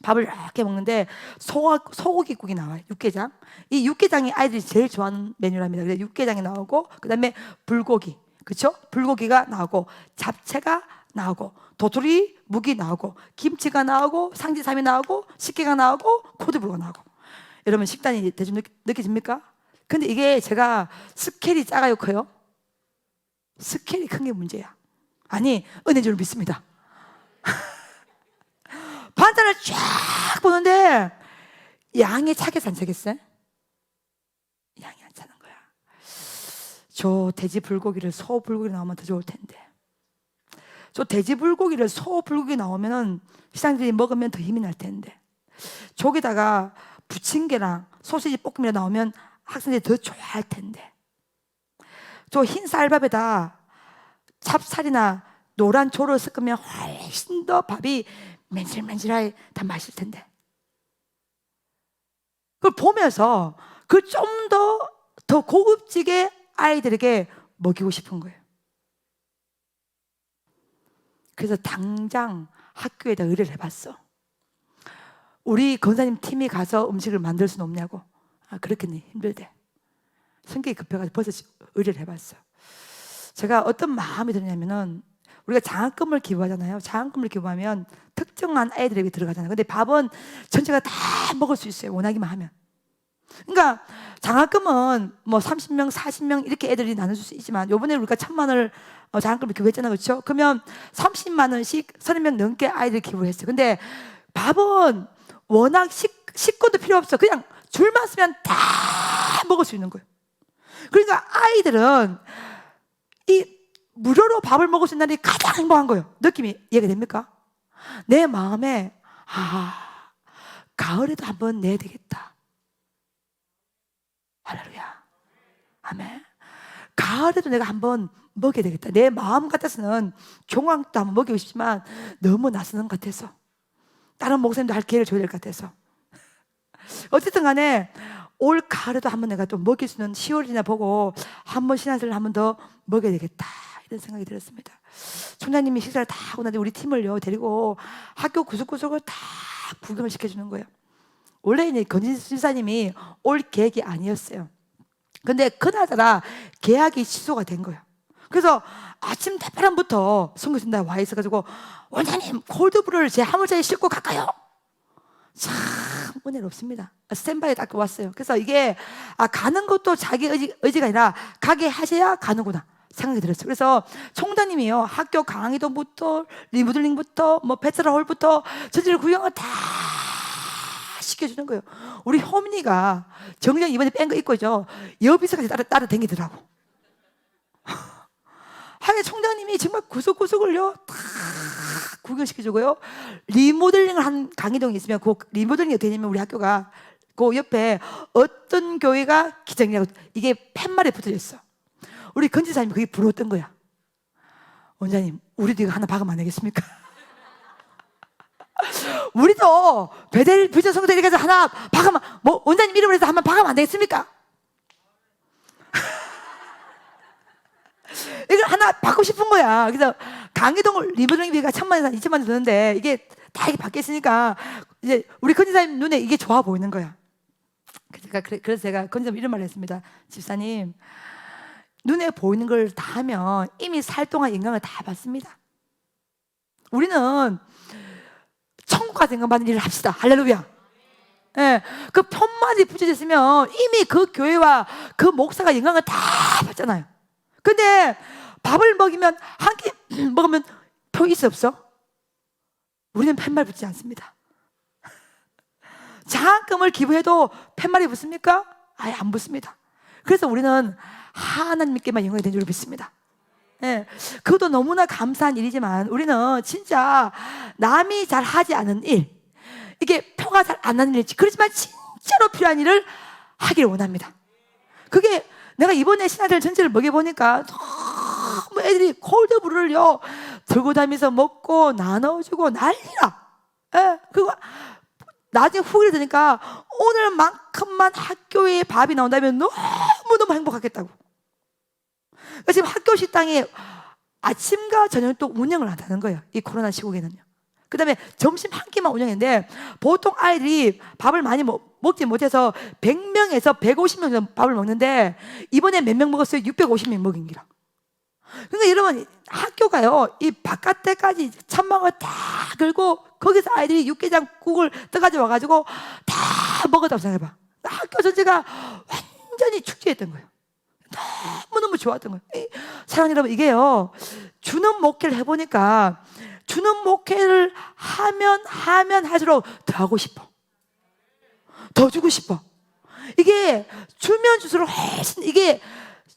밥을 이렇게 먹는데 소고기국이 나와요. 육개장. 이 육개장이 아이들이 제일 좋아하는 메뉴랍니다. 그래서 육개장이 나오고 그다음에 불고기, 그렇죠? 불고기가 나오고 잡채가 나오고 도토리 묵이 나오고 김치가 나오고 상지삼이 나오고 식혜가 나오고 코드브루가 나오고. 여러분 식단이 대충 느껴집니까? 근데 이게 제가 스케일이 작아요, 커요? 스케일이 큰 게 문제야. 아니 은혜인 줄 믿습니다. 반찬을 쫙 보는데 양이 차겠어 안 차겠어요? 양이 안 차는 거야. 저 돼지 불고기를 소 불고기 나오면 더 좋을 텐데, 저 돼지 불고기를 소 불고기 나오면은 시장들이 먹으면 더 힘이 날 텐데, 저기다가 부침개랑 소시지 볶음이라 나오면 학생들이 더 좋아할 텐데, 저 흰 쌀밥에다 찹쌀이나 노란 조를 섞으면 훨씬 더 밥이 맨질맨질하게 다 맛있을 텐데. 그걸 보면서 그 좀 더 고급지게 아이들에게 먹이고 싶은 거예요. 그래서 당장 학교에다 의뢰를 해봤어. 우리 권사님 팀이 가서 음식을 만들 수는 없냐고. 그렇겠네, 힘들대. 성격이 급해가지고 벌써 의뢰를 해봤어. 제가 어떤 마음이 드냐면은 우리가 장학금을 기부하잖아요. 장학금을 기부하면 특정한 아이들에게 들어가잖아요. 근데 밥은 전체가 다 먹을 수 있어요, 원하기만 하면. 그러니까 장학금은 뭐 30명, 40명 이렇게 애들이 나눌 수 있지만 요번에 우리가 1,000만 원을 장학금을 기부했잖아요, 그렇죠? 그러면 30만 원씩 30명 넘게 아이들 기부를 했어요. 근데 밥은 워낙 식구도 필요 없어. 그냥 줄만 쓰면 다 먹을 수 있는 거예요. 그러니까 아이들은 이 무료로 밥을 먹을 수 있는 날이 가장 행복한 거예요. 느낌이 이해가 됩니까? 내 마음에 가을에도 한번 내야 되겠다. 할렐루야, 아멘. 가을에도 내가 한번 먹여야 되겠다. 내 마음 같아서는 종황도 한번 먹이고 싶지만 너무 낯선 것 같아서, 다른 목사님도 할 기회를 줘야 될 것 같아서. 어쨌든 간에 올 가을에도 한번 내가 또 먹일 수 있는 10월이나 보고 한번 신앙생활을 한번 더 먹여야 되겠다, 이런 생각이 들었습니다. 총장님이 식사를 다 하고 나서 우리 팀을요 데리고 학교 구석구석을 다 구경을 시켜주는 거예요. 원래 이제 건진 집사님이 올 계획이 아니었어요. 근데 그나저나 계약이 취소가 된 거예요. 그래서 아침 대바람부터 선교사님들 와 있어가지고 원장님 콜드브루를 제 화물차에 싣고 갈까요? 참 은혜롭습니다. 스탠바이에 딱 왔어요. 그래서 이게 가는 것도 자기 의지가 아니라 가게 하셔야 가는구나 생각이 들었어요. 그래서 총장님이요 학교 강의도부터 리모델링부터 뭐 배틀홀부터 전체를 구경을 다 시켜주는 거예요. 우리 호민이가 정장 이번에 뺀 거 입고죠 여비서까지 따라 다니더라고. 하여 총장님이 정말 구석구석을요 다 구경시켜주고요. 리모델링을 한 강의동이 있으면 그 리모델링이 어떻게 되냐면 우리 학교가 그 옆에 어떤 교회가 기장이라고 이게 팻말에 붙어져 있어. 우리 건지사님이 그게 부러웠던 거야. 원장님, 우리도 이거 하나 박으면 안 되겠습니까? 우리도 베델 비전 성도들에게 해서 하나 박으면, 뭐 원장님 이름으로 해서 한번 박으면 안 되겠습니까? 이걸 하나 받고 싶은 거야. 그래서 강계동 리버링비가 1,000만에서 2,000만 원 드는데 이게 다 이렇게 바뀌었으니까 이제 우리 건지사님 눈에 이게 좋아 보이는 거야. 그래서 제가 건지사님 이런 말을 했습니다. 집사님, 눈에 보이는 걸 다 하면 이미 살 동안 영광을 다 받습니다. 우리는 천국 가서 영광 받는 일을 합시다. 할렐루야. 예, 그 편말이 붙여져 있으면 이미 그 교회와 그 목사가 영광을 다 받잖아요. 근데 밥을 먹이면 한 끼 먹으면 표 있어 없어? 우리는 팻말 붙지 않습니다. 장학금을 기부해도 팻말이 붙습니까? 아예 안 붙습니다. 그래서 우리는 하나님께만 영광이 된 줄 믿습니다. 예, 그것도 너무나 감사한 일이지만 우리는 진짜 남이 잘 하지 않은 일, 이게 표가 잘 안 나는 일, 그렇지만 진짜로 필요한 일을 하기를 원합니다. 그게 내가 이번에 신학들 전체를 먹여보니까 너무 애들이 콜드브루를요 들고 다니면서 먹고 나눠주고 난리나. 예, 그거 나중에 후기를 들으니까 오늘만큼만 학교에 밥이 나온다면 너무너무 행복하겠다고. 지금 학교 식당이 아침과 저녁 또 운영을 한다는 거예요. 이 코로나 시국에는요. 그 다음에 점심 한 끼만 운영했는데 보통 아이들이 밥을 많이 먹지 못해서 100명에서 150명 정도 밥을 먹는데 이번에 몇 명 먹었어요? 650명 먹인 기라. 그러니까 여러분, 학교가요 이 바깥에까지 천막을 다 걸고 거기서 아이들이 육개장국을 떠가지고 와가지고 다 먹었다고 생각해봐. 학교 전체가 완전히 축제했던 거예요. 너무너무 좋았던 거예요. 사랑하는 여러분, 이게요 주는 목회를 해보니까 주는 목회를 하면 할수록 더 하고 싶어, 더 주고 싶어. 이게 주면 줄수록 훨씬, 이게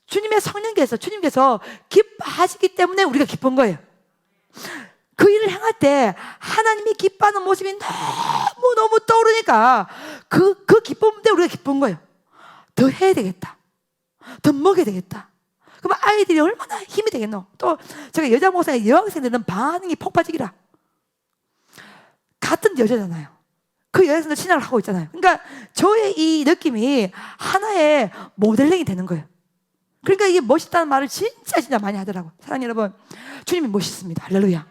주님의 주님께서 기뻐하시기 때문에 우리가 기쁜 거예요. 그 일을 행할 때 하나님이 기뻐하는 모습이 너무너무 떠오르니까 그 기쁨 때문에 우리가 기쁜 거예요. 더 해야 되겠다, 더 먹여야 되겠다. 그럼 아이들이 얼마나 힘이 되겠노. 또 제가 여자 목사님, 여학생들은 반응이 폭발적이라. 같은 여자잖아요. 그 여학생들 신학을 하고 있잖아요. 그러니까 저의 이 느낌이 하나의 모델링이 되는 거예요. 그러니까 이게 멋있다는 말을 진짜 많이 하더라고요. 사랑하는 여러분, 주님이 멋있습니다. 할렐루야.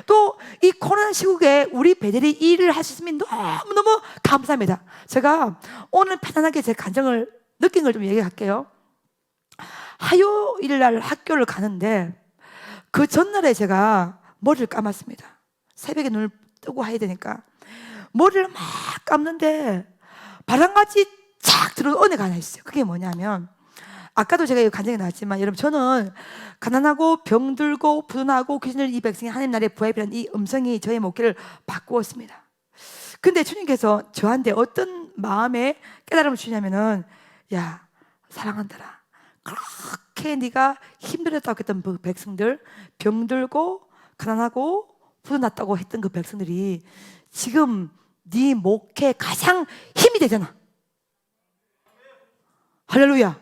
또 이 코로나 시국에 우리 베델이 이 일을 할 수 있으면 너무너무 감사합니다. 제가 오늘 편안하게 제 감정을 느낀 걸 좀 얘기할게요. 화요일 날 학교를 가는데 그 전날에 제가 머리를 감았습니다. 새벽에 눈을 뜨고 해야 되니까 머리를 막 감는데 바람같이 착 들어온 은혜가 하나 있어요. 그게 뭐냐면, 아까도 제가 이 간증에 나왔지만 여러분, 저는 가난하고 병들고 부도나고 귀신을 이 백성이 하나님 나라의 부활이라는 이 음성이 저의 목회를 바꾸었습니다. 근데 주님께서 저한테 어떤 마음의 깨달음을 주냐면은, 야, 사랑한다라, 그렇게 네가 힘들었다고 했던 그 백성들, 병들고 가난하고 부도났다고 했던 그 백성들이 지금 네 목회에 가장 힘이 되잖아. 할렐루야.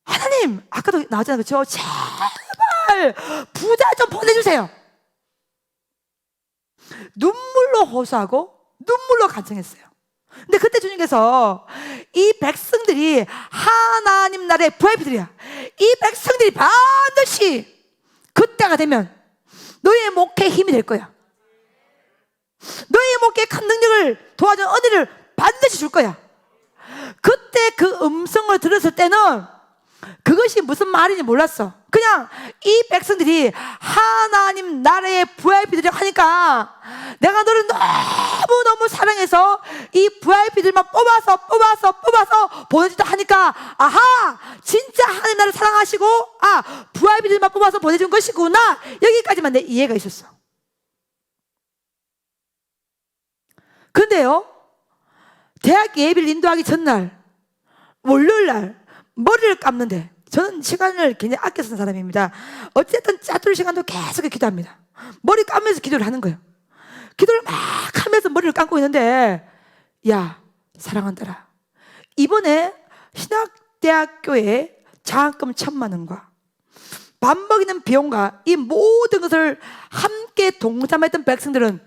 하나님, 아까도 나왔잖아요. 그렇죠? 제발 부자 좀 보내주세요. 눈물로 호소하고 눈물로 간청했어요. 근데 그때 주님께서 이 백성들이 하나님 나라의 VIP들이야. 이 백성들이 반드시 그때가 되면 너희의 목회에 힘이 될 거야. 너희의 목회에 큰 능력을 도와주는 은혜를 반드시 줄 거야. 그때 그 음성을 들었을 때는 그것이 무슨 말인지 몰랐어. 그냥 이 백성들이 하나님 나라의 VIP들이라고 하니까 내가 너를 너무너무 사랑해서 이 VIP들만 뽑아서 보내준다 하니까, 아하, 진짜 하나님 나라를 사랑하시고 VIP들만 뽑아서 보내준 것이구나, 여기까지만 내 이해가 있었어. 근데요, 대학 예비를 인도하기 전날 월요일 날 머리를 감는데, 저는 시간을 굉장히 아껴 쓰는 사람입니다. 어쨌든 짜투리 시간도 계속 기도합니다. 머리 감면서 기도를 하는 거예요. 기도를 막 하면서 머리를 감고 있는데 야, 사랑한다라, 이번에 신학대학교에 장학금 1,000만 원과 밥 먹이는 비용과 이 모든 것을 함께 동참했던 백성들은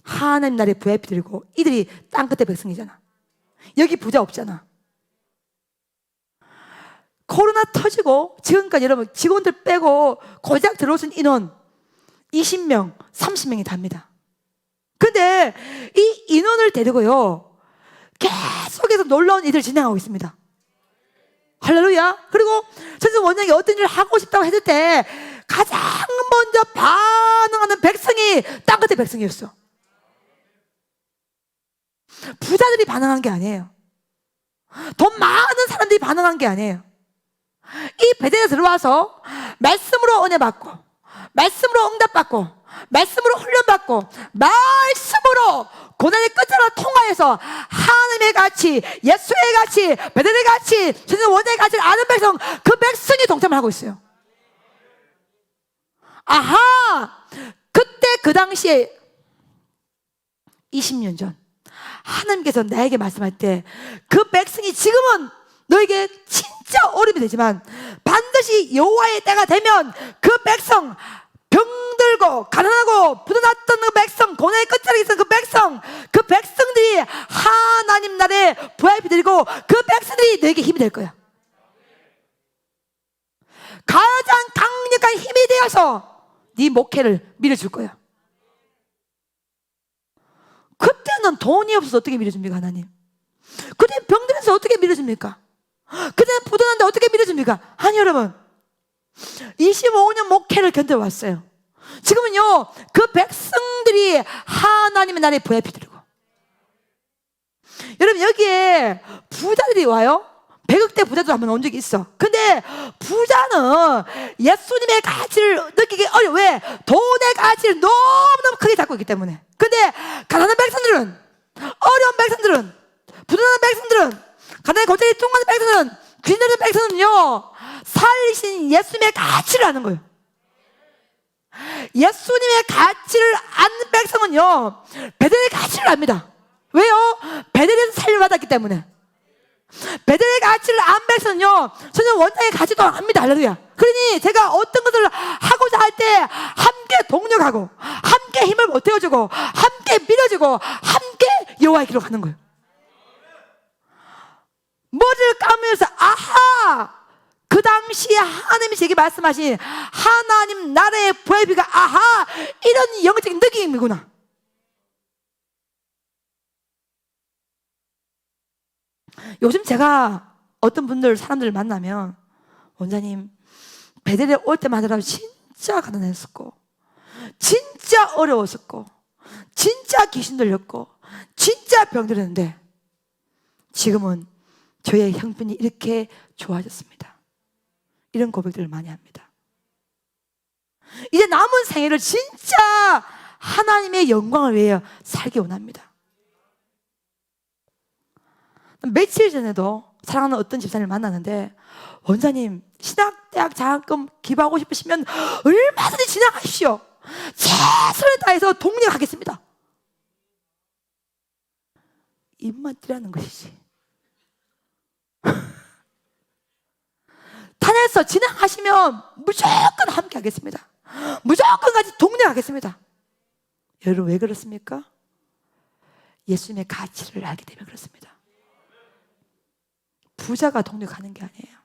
하나님 나라의 VIP들이고, 이들이 땅끝의 백성이잖아. 여기 부자 없잖아. 코로나 터지고 지금까지 여러분 직원들 빼고 고작 들어오신 인원 20명, 30명이 답니다. 근데 이 인원을 데리고요, 계속해서 놀라운 일을 진행하고 있습니다. 할렐루야. 그리고 선생 원장이 어떤 일을 하고 싶다고 했을 때 가장 먼저 반응하는 백성이 땅끝의 백성이었어. 부자들이 반응한 게 아니에요. 돈 많은 사람들이 반응한 게 아니에요. 이 베델에 들어와서 말씀으로 은혜 받고, 말씀으로 응답 받고, 말씀으로 훈련 받고, 말씀으로 고난의 끝자락을 통하여서 하나님의 가치, 예수의 가치, 베델의 가치, 선생님 원장의 가치를 아는 백성, 그 백성이 동참을 하고 있어요. 아하, 그때 그 당시에 20년 전 하나님께서 나에게 말씀할 때 그 백성이 지금은 너에게 진짜 어려움이 되지만 반드시 여호와의 때가 되면 그 백성, 병들고 가난하고 부도났던 그 백성, 고난의 끝자락에 있던 그 백성, 그 백성들이 하나님 나라의 VIP들이고, 그 백성들이 너에게 힘이 될 거야. 가장 강력한 힘이 되어서 네 목회를 밀어줄 거야. 그때는 돈이 없어서 어떻게 밀어줍니까, 하나님? 그때는 병들어서 어떻게 밀어줍니까? 그때는 부도났는데 어떻게 밀어줍니까? 아니, 여러분, 25년 목회를 견뎌왔어요. 지금은요, 그 백성들이 하나님의 나라의 VIP들이고, 여러분 여기에 부자들이 와요. 100억대 부자도 한번 온 적이 있어. 근데 부자는 예수님의 가치를 느끼기 어려워. 왜? 돈의 가치를 너무너무 크게 잡고 있기 때문에. 근데 가난한 백성들은, 어려운 백성들은, 부도난 백성들은, 가난의 고통이 통하는 백성들은, 귀신들은 백성은요, 살리신 예수님의 가치를 아는 거예요. 예수님의 가치를 아는 백성은요, 베델의 가치를 압니다. 왜요? 베델에서 살려받았기 때문에. 베델의 가치를 안 백성은요, 저는 원장의 가치도 압니다. 할렐루야. 그러니 제가 어떤 것을 하고자 할 때 함께 동력하고, 함께 힘을 보태어주고, 함께 밀어주고, 함께 여호와의 길로 가는 거예요. 머리를 감으면서, 아하, 그 당시에 하나님이 제게 말씀하신 하나님 나라의 VIP가, 아하, 이런 영적인 느낌이구나. 요즘 제가 어떤 분들, 사람들을 만나면, 원장님, 베델에 올 때마다 진짜 가난했었고, 진짜 어려웠었고, 진짜 귀신 들렸고, 진짜 병들었는데, 지금은 저의 형편이 이렇게 좋아졌습니다. 이런 고백들을 많이 합니다. 이제 남은 생애를 진짜 하나님의 영광을 위해 살기 원합니다. 며칠 전에도 사랑하는 어떤 집사님을 만났는데, 원장님, 신학대학 장학금 기부하고 싶으시면 얼마든지 진행하십시오. 최선을 다해서 독려하겠습니다. 입만 띠라는 것이지. 탄해서 진행하시면 무조건 함께 하겠습니다. 무조건 같이 독려하겠습니다. 여러분, 왜 그렇습니까? 예수님의 가치를 알기 때문에 그렇습니다. 부자가 동력하는 게 아니에요.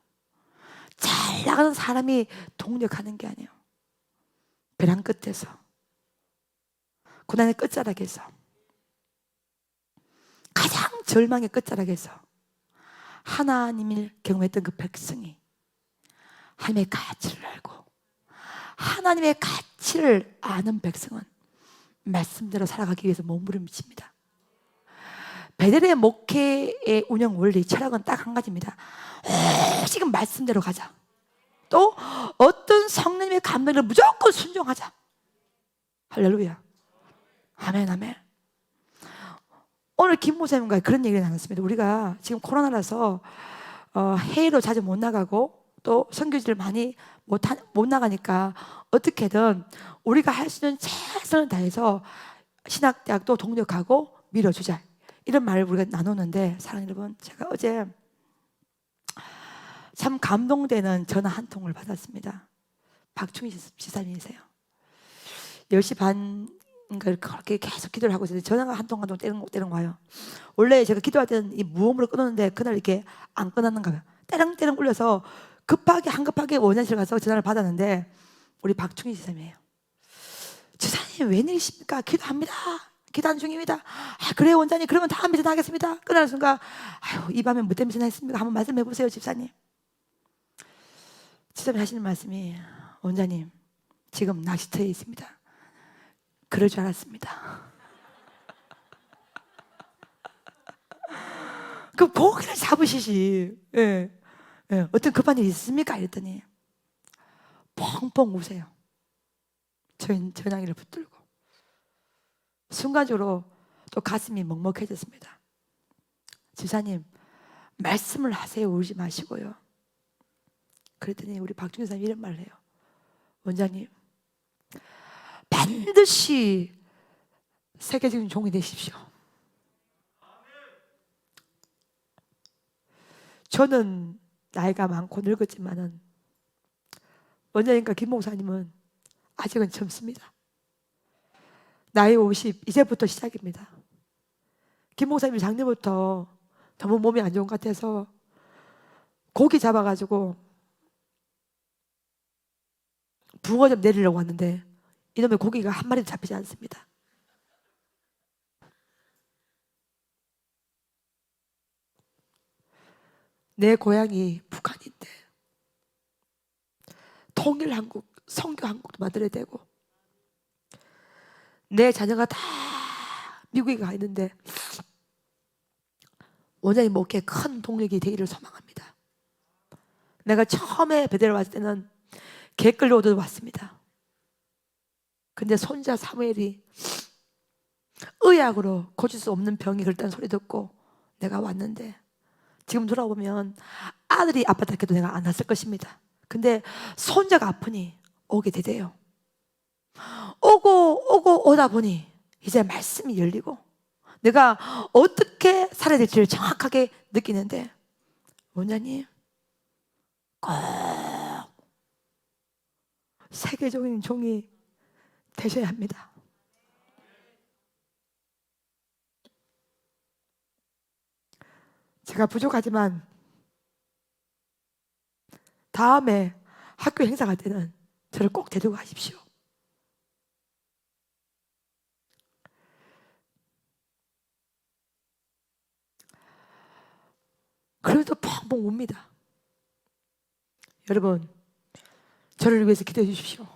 잘 나가는 사람이 동력하는 게 아니에요. 벼랑 끝에서, 고난의 끝자락에서, 가장 절망의 끝자락에서 하나님을 경험했던 그 백성이 하나님의 가치를 알고, 하나님의 가치를 아는 백성은 말씀대로 살아가기 위해서 몸부림칩니다. 베델의 목회의 운영 원리, 철학은 딱 한 가지입니다. 지금 말씀대로 가자. 또 어떤 성령님의 감동을 무조건 순종하자. 할렐루야. 아멘, 아멘. 오늘 김 목사님과 그런 얘기를 나눴습니다. 우리가 지금 코로나라서 해외로 자주 못 나가고, 또 선교지를 많이 못 나가니까 어떻게든 우리가 할 수 있는 최선을 다해서 신학대학도 동력하고 밀어주자. 이런 말을 우리가 나누는데, 사랑하는 여러분, 제가 어제 참 감동되는 전화 한 통을 받았습니다. 박충희 지사님이세요. 10시 반인가 그렇게 계속 기도를 하고 있었는데 전화가 한 통 한 통 때리는 거예요. 원래 제가 기도할 때는 이 무음으로 끊었는데 그날 이렇게 안 끊었는가 봐요. 때렁때렁 울려서 한급하게 원장실 가서 전화를 받았는데 우리 박충희 지사님이에요. 지사님 웬일이십니까? 기도합니다. 기도하는 중입니다. 그래요 원장님, 그러면 다음에 전화하겠습니다. 끊는 순간 이 밤에 뭐 때문에 전화했습니까? 한번 말씀해 보세요 집사님. 집사님 하시는 말씀이, 원장님 지금 낚시터에 있습니다. 그럴 줄 알았습니다. 그럼 고기를 잡으시지. 예. 예. 어떤 급한 일이 있습니까? 이랬더니 펑펑 우세요. 전화기를 붙들고. 순간적으로 또 가슴이 먹먹해졌습니다. 지사님 말씀을 하세요. 울지 마시고요. 그랬더니 우리 박준희 사님이 이런 말을 해요. 원장님 반드시 세계적인 종이 되십시오. 저는 나이가 많고 늙었지만은 원장님과 김 목사님은 아직은 젊습니다. 나이 50 이제부터 시작입니다. 김 목사님이 작년부터 너무 몸이 안 좋은 것 같아서 고기 잡아가지고 붕어 좀 내리려고 왔는데 이놈의 고기가 한 마리도 잡히지 않습니다. 내 고향이 북한인데 통일한국, 성교한국도 만들어야 되고 내 자녀가 다 미국에 가 있는데 원장님 목에 큰 동력이 되기를 소망합니다. 내가 처음에 베델을 왔을 때는 개 끌려 오듯 왔습니다. 근데 손자 사무엘이 의학으로 고칠 수 없는 병이 그렇다는 소리 듣고 내가 왔는데 지금 돌아보면 아들이 아팠다해도 내가 안 왔을 것입니다. 근데 손자가 아프니 오게 되대요. 오고 오다 보니 이제 말씀이 열리고 내가 어떻게 살아야 될지를 정확하게 느끼는데 원장님 꼭 세계적인 종이 되셔야 합니다. 제가 부족하지만 다음에 학교 행사 갈 때는 저를 꼭 데리고 가십시오. 그래도 펑펑 웁니다. 여러분 저를 위해서 기도해 주십시오.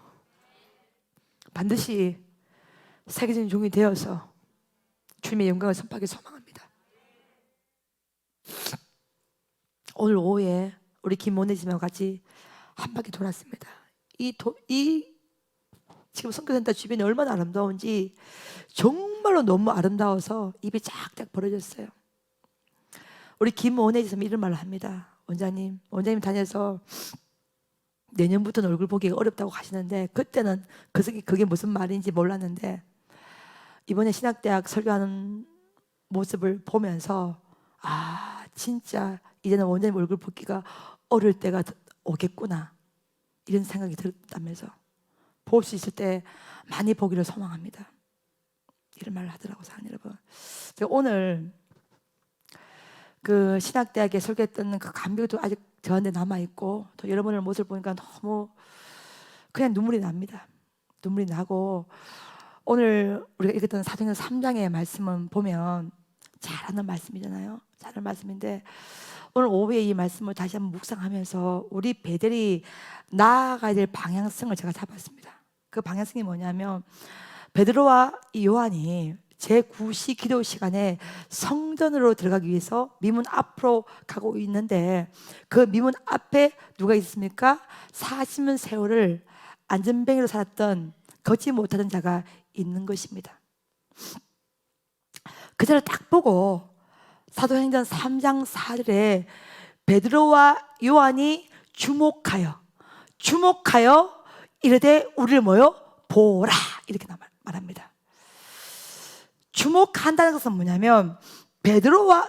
반드시 세계적인 종이 되어서 주님의 영광을 선포하기 소망합니다. 오늘 오후에 우리 김모네님과 같이 한 바퀴 돌았습니다. 지금 선교센터 주변이 얼마나 아름다운지 정말로 너무 아름다워서 입이 쫙쫙 벌어졌어요. 우리 김모네님 이런 말을 합니다. 원장님 다녀서 내년부터는 얼굴 보기가 어렵다고 하시는데 그때는 그게 무슨 말인지 몰랐는데 이번에 신학대학 설교하는 모습을 보면서 진짜 이제는 원장님 얼굴 보기가 어려울 때가 오겠구나 이런 생각이 들었다면서 볼 수 있을 때 많이 보기를 소망합니다. 이런 말을 하더라고요. 사랑하는 여러분, 제가 오늘 그 신학대학에 설교했던 그 감격도 아직 저한테 남아있고 또 여러분의 모습을 보니까 너무 그냥 눈물이 납니다. 눈물이 나고 오늘 우리가 읽었던 사도행전 3장의 말씀은 보면 잘하는 말씀이잖아요. 잘하는 말씀인데 오늘 오후에 이 말씀을 다시 한번 묵상하면서 우리 베델이 나아가야 될 방향성을 제가 잡았습니다. 그 방향성이 뭐냐면 베드로와 요한이 제9시 기도 시간에 성전으로 들어가기 위해서 미문 앞으로 가고 있는데 그 미문 앞에 누가 있습니까? 40년 세월을 안전뱅이로 살았던 걷지 못하던 자가 있는 것입니다. 그 자를 딱 보고 사도행전 3장 4절에 베드로와 요한이 주목하여 이르되 우리를 보라 이렇게 말합니다. 주목한다는 것은 뭐냐면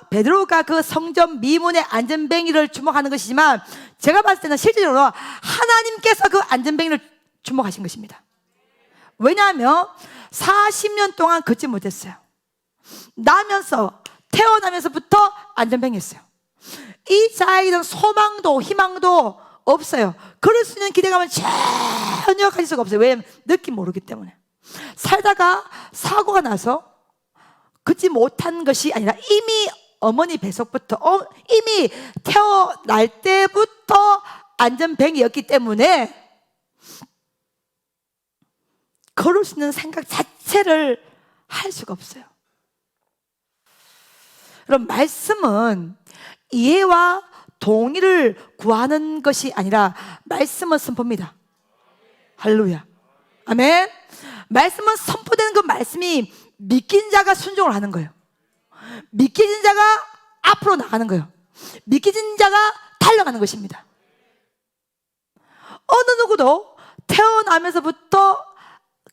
베드로가 그 성전 미문의 안전뱅이를 주목하는 것이지만 제가 봤을 때는 실질적으로 하나님께서 그 안전뱅이를 주목하신 것입니다. 왜냐하면 40년 동안 걷지 못했어요. 태어나면서부터 안전뱅이였어요. 이 자에게는 소망도 희망도 없어요. 그럴 수 있는 기대감은 전혀 가질 수가 없어요. 왜냐하면 느낌 모르기 때문에. 살다가 사고가 나서 걷지 못한 것이 아니라 이미 어머니 뱃속부터 이미 태어날 때부터 안전뱅이였기 때문에 걸을 수 있는 생각 자체를 할 수가 없어요. 그럼 말씀은 이해와 동의를 구하는 것이 아니라 말씀은 선포입니다. 할렐루야. 아멘. 말씀은 선포되는 그 말씀이 믿긴 자가 순종을 하는 거예요. 믿긴 자가 앞으로 나가는 거예요. 믿긴 자가 달려가는 것입니다. 어느 누구도 태어나면서부터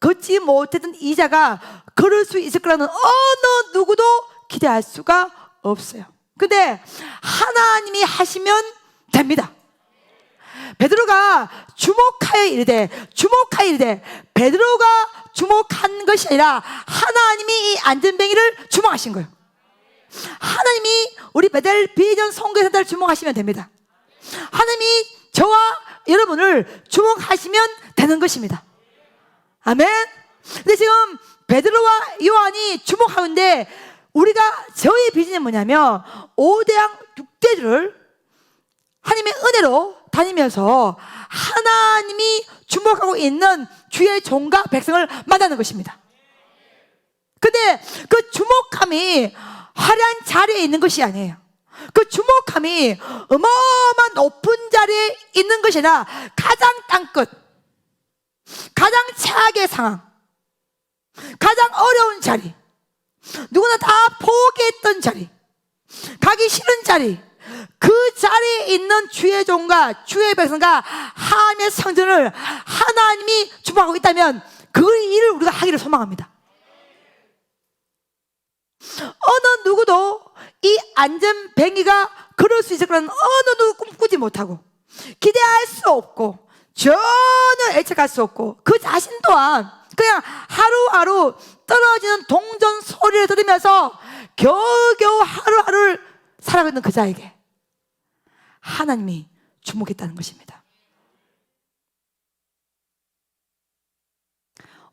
걷지 못했던 이 자가 걸을 수 있을 거라는 어느 누구도 기대할 수가 없어요. 근데 하나님이 하시면 됩니다. 베드로가 주목하여 이르되 베드로가 주목한 것이 아니라 하나님이 이 안전뱅이를 주목하신 거예요. 하나님이 우리 베델 비전 선교사들을 주목하시면 됩니다. 하나님이 저와 여러분을 주목하시면 되는 것입니다. 아멘. 근데 지금 베드로와 요한이 주목하는데 우리가 저희 비전이 뭐냐면 5대양 6대주를 하나님의 은혜로 다니면서 하나님이 주목하고 있는 주의 종과 백성을 만나는 것입니다. 근데 그 주목함이 화려한 자리에 있는 것이 아니에요. 그 주목함이 어마어마한 높은 자리에 있는 것이 아니라 가장 땅끝, 가장 최악의 상황, 가장 어려운 자리, 누구나 다 포기했던 자리, 가기 싫은 자리, 그 자리에 있는 주의 종과 주의 백성과 하나님의 성전을 하나님이 주목하고 있다면 그 일을 우리가 하기를 소망합니다. 어느 누구도 이 안전뱅이가 걸을 수 있을 거라는 어느 누구 꿈꾸지 못하고 기대할 수 없고 전혀 예측할 수 없고 그 자신 또한 그냥 하루하루 떨어지는 동전 소리를 들으면서 겨우겨우 하루하루를 살아가는 그 자에게 하나님이 주목했다는 것입니다.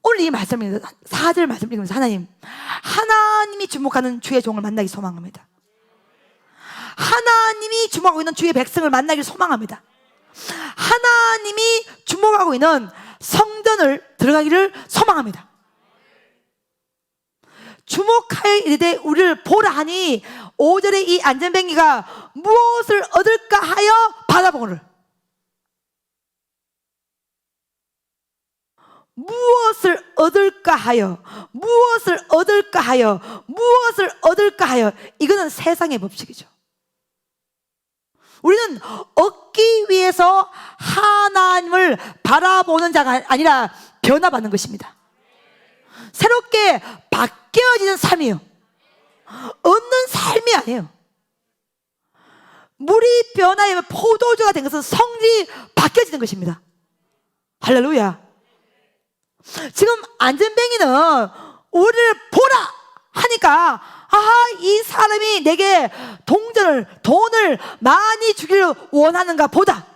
오늘 이 말씀을 4절 말씀 읽으면서 하나님이 주목하는 주의 종을 만나기 소망합니다. 하나님이 주목하고 있는 주의 백성을 만나기를 소망합니다. 하나님이 주목하고 있는 성전을 들어가기를 소망합니다. 주목하여 이르되 우리를 보라 하니 5절의 이 안전뱅이가 무엇을 얻을까 하여 바라보거늘. 무엇을 얻을까 하여, 무엇을 얻을까 하여, 무엇을 얻을까 하여. 이거는 세상의 법칙이죠. 우리는 얻기 위해서 하나님을 바라보는 자가 아니라 변화받는 것입니다. 새롭게 바뀌어지는 삶이에요. 얻는 삶이 아니에요. 물이 변화에 포도주가 된 것은 성질이 바뀌어지는 것입니다. 할렐루야. 지금 안전뱅이는 우리를 보라 하니까 이 사람이 내게 돈을 많이 주기를 원하는가 보다,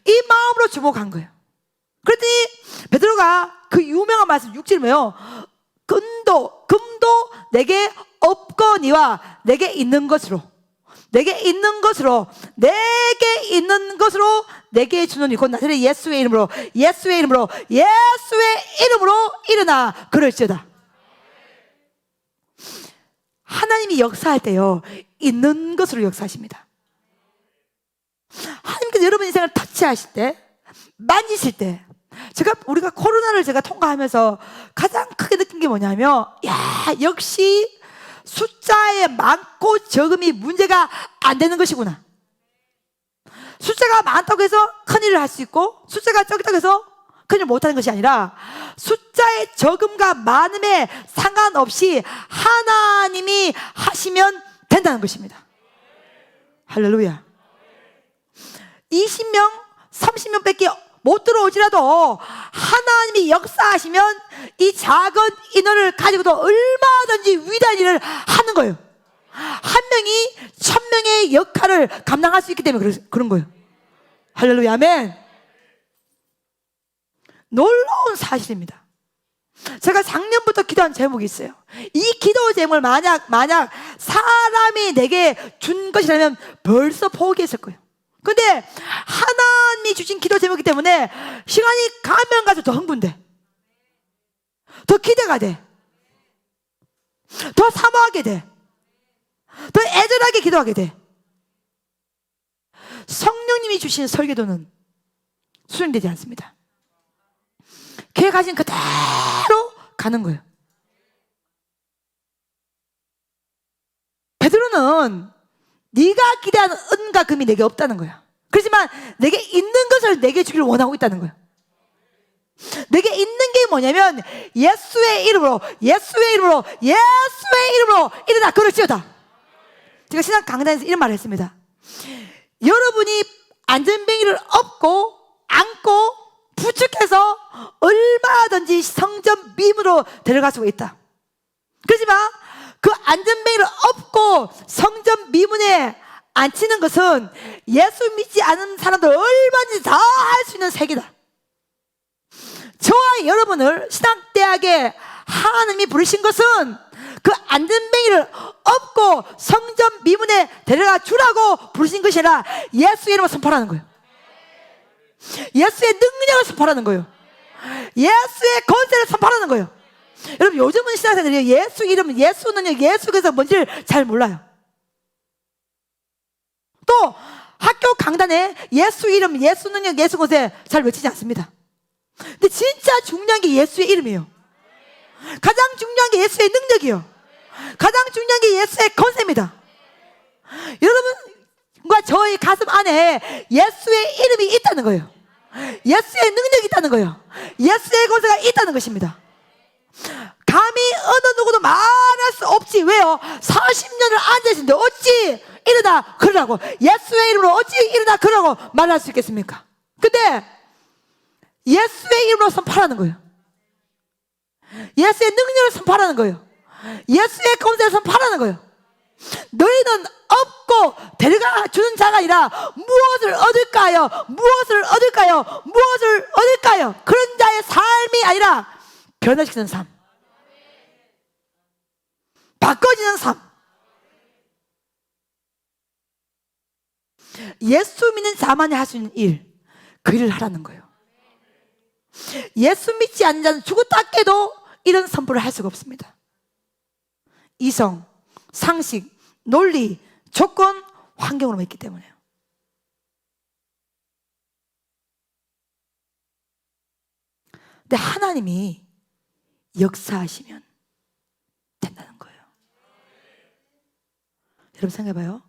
이 마음으로 주목한 거예요. 그랬더니 베드로가 그 유명한 말씀 6절이에요. 금도 내게 없거니와 내게 있는 것으로 내게 주노니 곧 나사렛 예수의 이름으로 일어나 걸을지어다. 하나님이 역사할 때요, 있는 것으로 역사하십니다. 하나님께서 여러분 인생을 터치하실 때, 만지실 때, 우리가 코로나를 통과하면서 가장 크게 느낀 게 뭐냐면, 역시 숫자의 많고 적음이 문제가 안 되는 것이구나. 숫자가 많다고 해서 큰일을 할 수 있고 숫자가 적다고 해서 큰일 못하는 것이 아니라 숫자의 적음과 많음에 상관없이 하나님이 하시면 된다는 것입니다. 할렐루야. 20명, 30명 밖에 못 들어오지라도 하나님이 역사하시면 이 작은 인원을 가지고도 얼마든지 위대한 일을 하는 거예요. 한 명이 1000명의 역할을 감당할 수 있기 때문에 그런 거예요. 할렐루야, 아멘. 놀라운 사실입니다. 제가 작년부터 기도한 제목이 있어요. 이 기도 제목을 만약 사람이 내게 준 것이라면 벌써 포기했을 거예요. 근데 하나님이 주신 기도 제목이기 때문에 시간이 가면 갈수록 더 흥분돼, 더 기대가 돼, 더 사모하게 돼, 더 애절하게 기도하게 돼. 성령님이 주신 설교도는 수정되지 않습니다. 계획하신 그대로 가는 거예요. 베드로는 네가 기대하는 은과 금이 내게 없다는 거야. 그렇지만 내게 있는 것을 내게 주기를 원하고 있다는 거야. 내게 있는 게 뭐냐면 예수의 이름으로 일어나 걸을지어다. 제가 신학 강단에서 이런 말을 했습니다. 여러분이 안전뱅이를 업고 안고 부축해서 얼마든지 성전 미문으로 데려갈 수가 있다. 그렇지만 그 안전뱅이를 업고 성전 미문에 앉히는 것은 예수 믿지 않은 사람들 얼마든지 다 할 수 있는 세계다. 저와 여러분을 신학대학에 하나님이 부르신 것은 그 안전뱅이를 업고 성전 미문에 데려가 주라고 부르신 것이 아니라 예수의 이름을 선포하는 거예요. 예수의 능력을 선포하는 거예요. 예수의 권세를 선포하는 거예요. 여러분, 요즘은 신학생들이 예수 이름, 예수 능력, 예수 그래서 뭔지를 잘 몰라요. 또 학교 강단에 예수 이름, 예수 능력, 예수 권세 잘 외치지 않습니다. 근데 진짜 중요한 게 예수의 이름이에요. 가장 중요한 게 예수의 능력이요. 가장 중요한 게 예수의 권세입니다. 여러분과 저의 가슴 안에 예수의 이름이 있다는 거예요. 예수의 능력이 있다는 거예요. 예수의 권세가 있다는 것입니다. 감히 어느 누구도 말할 수 없지. 왜요? 40년을 앉아있는데 어찌 일어나 그러라고, 예수의 이름으로 어찌 일어나 그러라고 말할 수 있겠습니까? 근데 예수의 이름으로 선포하는 거예요. 예수의 능력을 선포하는 거예요. 예수의 권세를 선포하는 거예요. 너희는 업고 데려가 주는 자가 아니라 무엇을 얻을까요? 무엇을 얻을까요? 무엇을 얻을까요? 그런 자의 삶이 아니라 변화시키는 삶, 바꿔지는 삶. 예수 믿는 자만이 할 수 있는 일, 그 일을 하라는 거예요. 예수 믿지 않는 자는 죽었다 깨도 이런 선포를 할 수가 없습니다. 이성, 상식, 논리, 조건, 환경으로 있기 때문에요. 근데 하나님이 역사하시면 된다는 거예요. 여러분 생각해봐요.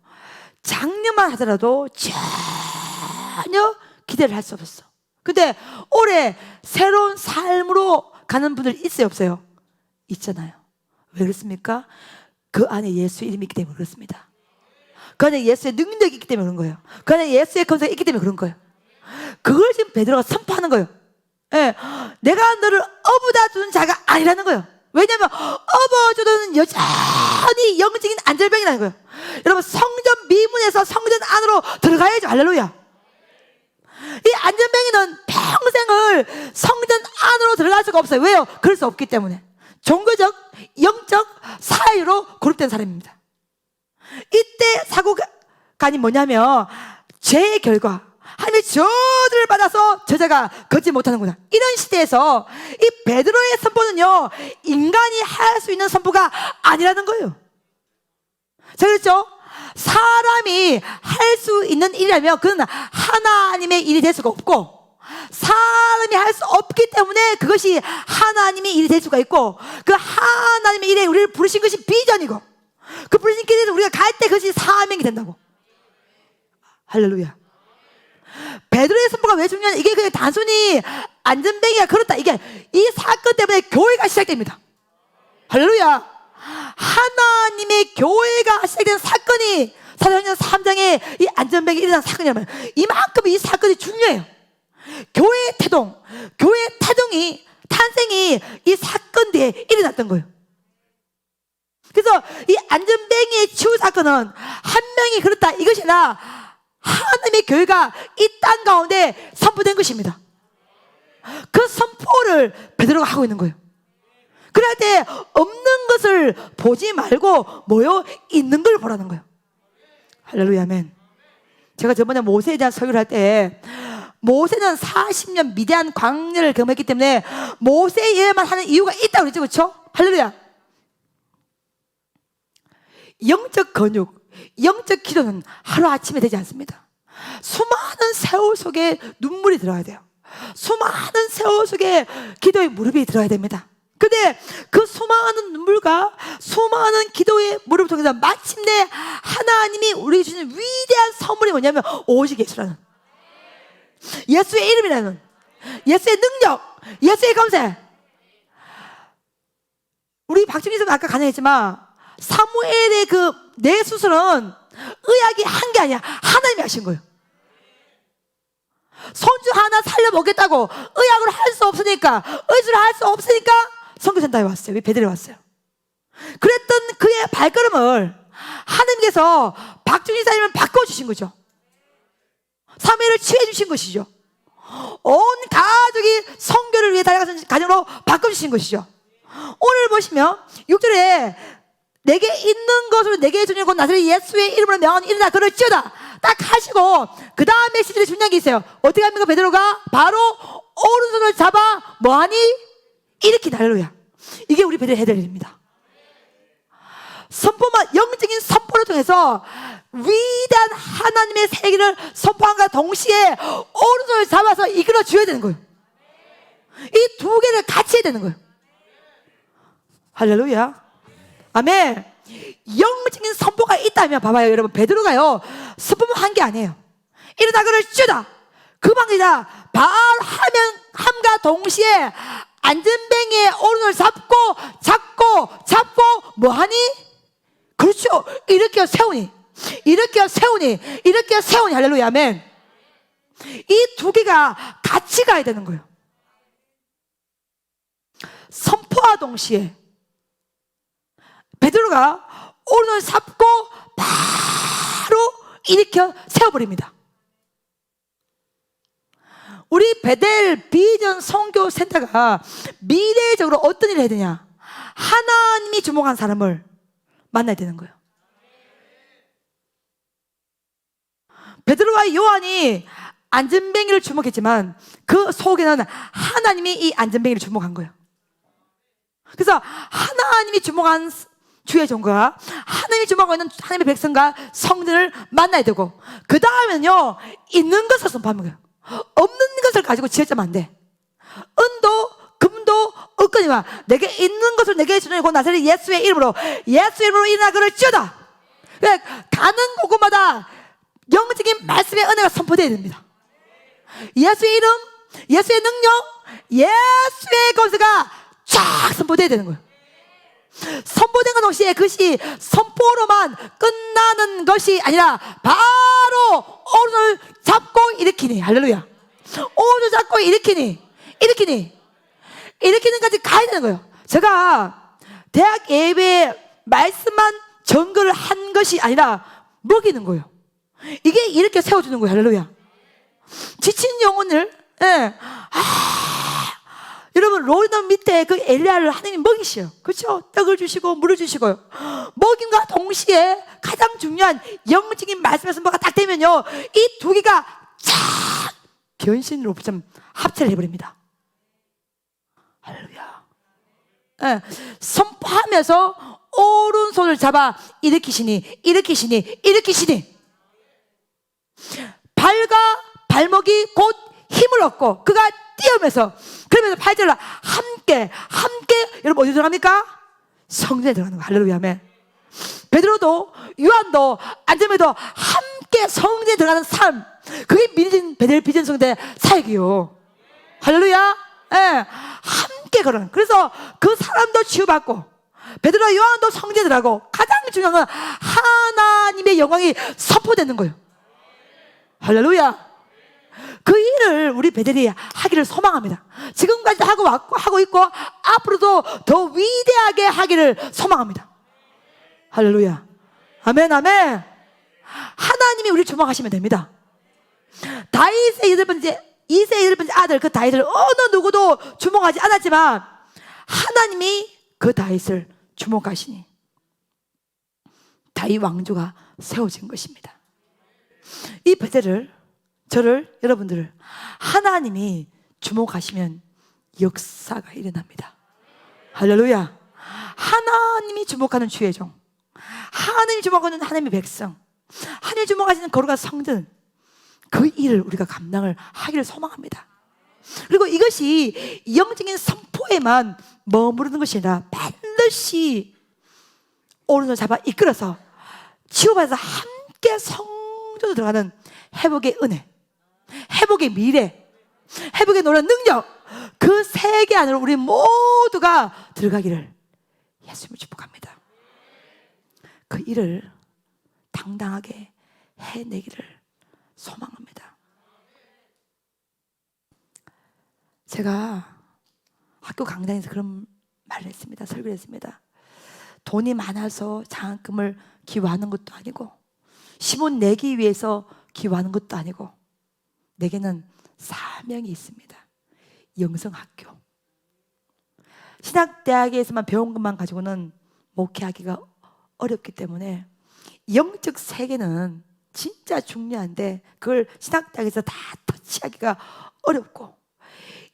작년만 하더라도 전혀 기대를 할 수 없었어. 근데 올해 새로운 삶으로 가는 분들 있어요, 없어요? 있잖아요. 왜 그렇습니까? 그 안에 예수의 이름이 있기 때문에 그렇습니다. 그 안에 예수의 능력이 있기 때문에 그런 거예요. 그 안에 예수의 권세가 있기 때문에 그런 거예요. 그걸 지금 베드로가 선포하는 거예요. 예, 내가 너를 어부다 주는 자가 아니라는 거예요. 왜냐하면 업어주는 여전히 영적인 안절병이라는 거예요. 여러분, 성전 미문에서 성전 안으로 들어가야죠. 할렐루야. 이 안전병이는 평생을 성전 안으로 들어갈 수가 없어요. 왜요? 그럴 수 없기 때문에. 종교적, 영적 사유로 고립된 사람입니다. 이때 사고간이 뭐냐면 죄의 결과, 하나님의 저주를 받아서 저자가 걷지 못하는구나. 이런 시대에서 이 베드로의 선포는요, 인간이 할 수 있는 선포가 아니라는 거예요. 자, 그렇죠? 사람이 할 수 있는 일이라면 그건 하나님의 일이 될 수가 없고, 사람이 할 수 없기 때문에 그것이 하나님의 일이 될 수가 있고, 그 하나님의 일에 우리를 부르신 것이 비전이고, 그 부르신 길에서 우리가 갈 때 그것이 사명이 된다고. 할렐루야. 베드로의 선포가 왜 중요하냐? 이게 그냥 단순히 안전뱅이가 그렇다, 이게 이 사건 때문에 교회가 시작됩니다. 할렐루야. 하나님의 교회가 시작된 사건이 사도행전 3장에 이 안전뱅이 일어난 사건이라면 이만큼 이 사건이 중요해요. 교회의 태동, 교회의 탄생이 이 사건 뒤에 일어났던 거예요. 그래서 이 안전뱅이의 치유 사건은 한 명이 그렇다 이것이 아니라 하나님의 교회가 이 땅 가운데 선포된 것입니다. 그 선포를 베드로가 하고 있는 거예요. 그럴 때 없는 것을 보지 말고 모여 있는 걸 보라는 거예요. 할렐루야, 아멘. 제가 저번에 모세에 대한 설교를 할 때 모세는 40년 미디안 광야를 경험했기 때문에 모세에 의해만 하는 이유가 있다고 그랬죠, 그렇죠? 할렐루야. 영적 근육, 영적 기도는 하루아침에 되지 않습니다. 수많은 세월 속에 눈물이 들어야 돼요. 수많은 세월 속에 기도의 무릎이 들어야 됩니다. 근데 그 수많은 눈물과 수많은 기도의 무릎을 통해서 마침내 하나님이 우리에게 주신 위대한 선물이 뭐냐면 오직 예수라는, 예수의 이름이라는, 예수의 능력, 예수의 검색. 우리 박준희 선생님 아까 간증했지만 사무엘의 그 뇌수술은 의학이 한 게 아니야. 하나님이 하신 거예요. 손주 하나 살려보겠다고 의학으로 할 수 없으니까, 의술을 할 수 없으니까 선교센터에 왔어요. 베드로에 왔어요. 그랬던 그의 발걸음을 하나님께서 박준희 사님을 바꿔주신 거죠. 사무엘을 치유해주신 것이죠. 온 가족이 선교를 위해 달려가는 가정으로 바꿔주신 것이죠. 오늘 보시면 6절에 내게 있는 것으로 내게 주는 곧 나사렛 예수의 이름으로 명하노니 일어나 걸을지어다 딱 하시고 그 다음에 10절에 중요한 게 있어요. 어떻게 합니까? 베드로가 바로 오른손을 잡아 뭐하니? 일으키다. 할렐루야. 이게 우리 베드로가 해야 될 일입니다. 선포만, 영적인 선포를 통해서 위대한 하나님의 세계를 선포함과 동시에 오른손을 잡아서 이끌어 줘야 되는 거예요. 이 두 개를 같이 해야 되는 거예요. 할렐루야. 아멘. 영적인 선포가 있다면 봐봐요, 여러분. 베드로가요 선포만 한 게 아니에요. 일어나 걸을지어다 그 방이다. 바로 함과 동시에 안전뱅이의 오른을 잡고 뭐하니? 그렇죠. 일으켜 세우니 할렐루야, 아멘. 이 두 개가 같이 가야 되는 거예요. 선포와 동시에 베드로가 오른을 잡고 바로 일으켜 세워버립니다. 우리 베델 비전 선교센터가 미래적으로 어떤 일을 해야 되냐? 하나님이 주목한 사람을 만나야 되는 거예요. 베드로와 요한이 안전뱅이를 주목했지만 그 속에는 하나님이 이 안전뱅이를 주목한 거예요. 그래서 하나님이 주목한 주의 종과 하나님이 주목하고 있는 하나님의 백성과 성전을 만나야 되고, 그 다음에는요 있는 것을 선포하는 거예요. 없는 것을 가지고 지혜자면 안 돼. 은도 금도 없거니와 내게 있는 것을 내게 주는 곧 나사렛 예수의 이름으로 일어나 걸을지어다. 가는 곳곳마다 영적인 말씀의 은혜가 선포되어야 됩니다. 예수의 이름, 예수의 능력, 예수의 검세가 쫙 선포되어야 되는 거예요. 선포된 것 동시에 그것이 선포로만 끝나는 것이 아니라 바로 오른을 잡고 일으키니, 할렐루야. 오른을 잡고 일으키는 까지 가야 되는 거예요. 제가 대학 예배에 말씀만 전거를 한 것이 아니라 먹이는 거예요. 이게 이렇게 세워주는 거예요. 할렐루야. 지친 영혼을, 여러분 로이더 밑에 그 엘리야를 하나님 먹이시요. 그렇죠? 떡을 주시고 물을 주시고요. 먹임과 동시에 가장 중요한 영적인 말씀의 선포가 딱 되면요 이 두 개가 쫙 변신으로 좀 합체를 해버립니다. 할렐루야. 선포하면서 오른손을 잡아 일으키시니 발과 발목이 곧 힘을 얻고 그가 뛰어오면서, 그러면서 8절로 함께 여러분 어디 들어갑니까? 성전에 들어가는 거예요. 할렐루야, 아멘. 베드로도 요한도 안전에도 함께 성전에 들어가는 삶, 그게 베델 비전성대 사역이요. 할렐루야. 예, 함께 걸어는. 그래서 그 사람도 치유받고 베드로와 요한도 성제들하고 가장 중요한 건 하나님의 영광이 선포되는 거예요. 할렐루야. 그 일을 우리 베델이 하기를 소망합니다. 지금까지 하고 있고 앞으로도 더 위대하게 하기를 소망합니다. 할렐루야. 아멘, 아멘. 하나님이 우리 주목하시면 됩니다. 다윗의 이세의 8번째 아들 그 다윗을 어느 누구도 주목하지 않았지만 하나님이 그 다윗을 주목하시니 다윗 왕조가 세워진 것입니다. 이 베델을, 저를, 여러분들을 하나님이 주목하시면 역사가 일어납니다. 할렐루야. 하나님이 주목하는 주의 종, 하나님이 주목하는 하나님의 백성, 하나님이 주목하시는 거룩한 성전, 그 일을 우리가 감당을 하기를 소망합니다. 그리고 이것이 영적인 선포에만 머무르는 것이 아니라 반드시 오른손 잡아 이끌어서 치유받아서 함께 성전으로 들어가는 회복의 은혜, 회복의 미래, 회복의 놀라운 능력, 그 세계 안으로 우리 모두가 들어가기를 예수님을 축복합니다. 그 일을 당당하게 해내기를 소망합니다. 제가 학교 강단에서 그런 말을 했습니다. 설교를 했습니다. 돈이 많아서 장학금을 기부하는 것도 아니고 시몬 내기 위해서 기부하는 것도 아니고 내게는 사명이 있습니다. 영성학교. 신학대학에서만 배운 것만 가지고는 목회하기가 어렵기 때문에 영적 세계는 진짜 중요한데 그걸 신학대학에서 다 터치하기가 어렵고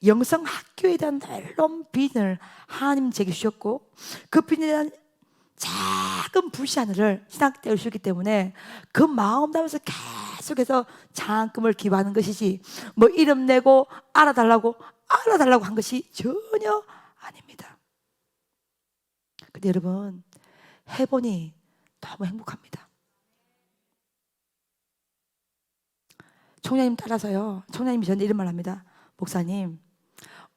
영성학교에 대한 놀라운 비전을 하나님 제게 주셨고 그 비전에 대한 작은 불씨 하늘을 신학대학을 주셨기 때문에 그 마음 담아서 계속해서 장학금을 기부하는 것이지 뭐 이름 내고 알아달라고 한 것이 전혀 아닙니다. 근데 여러분 해보니 너무 행복합니다. 총장님 따라서요. 총장님이 저한테 이런 말 합니다. 목사님,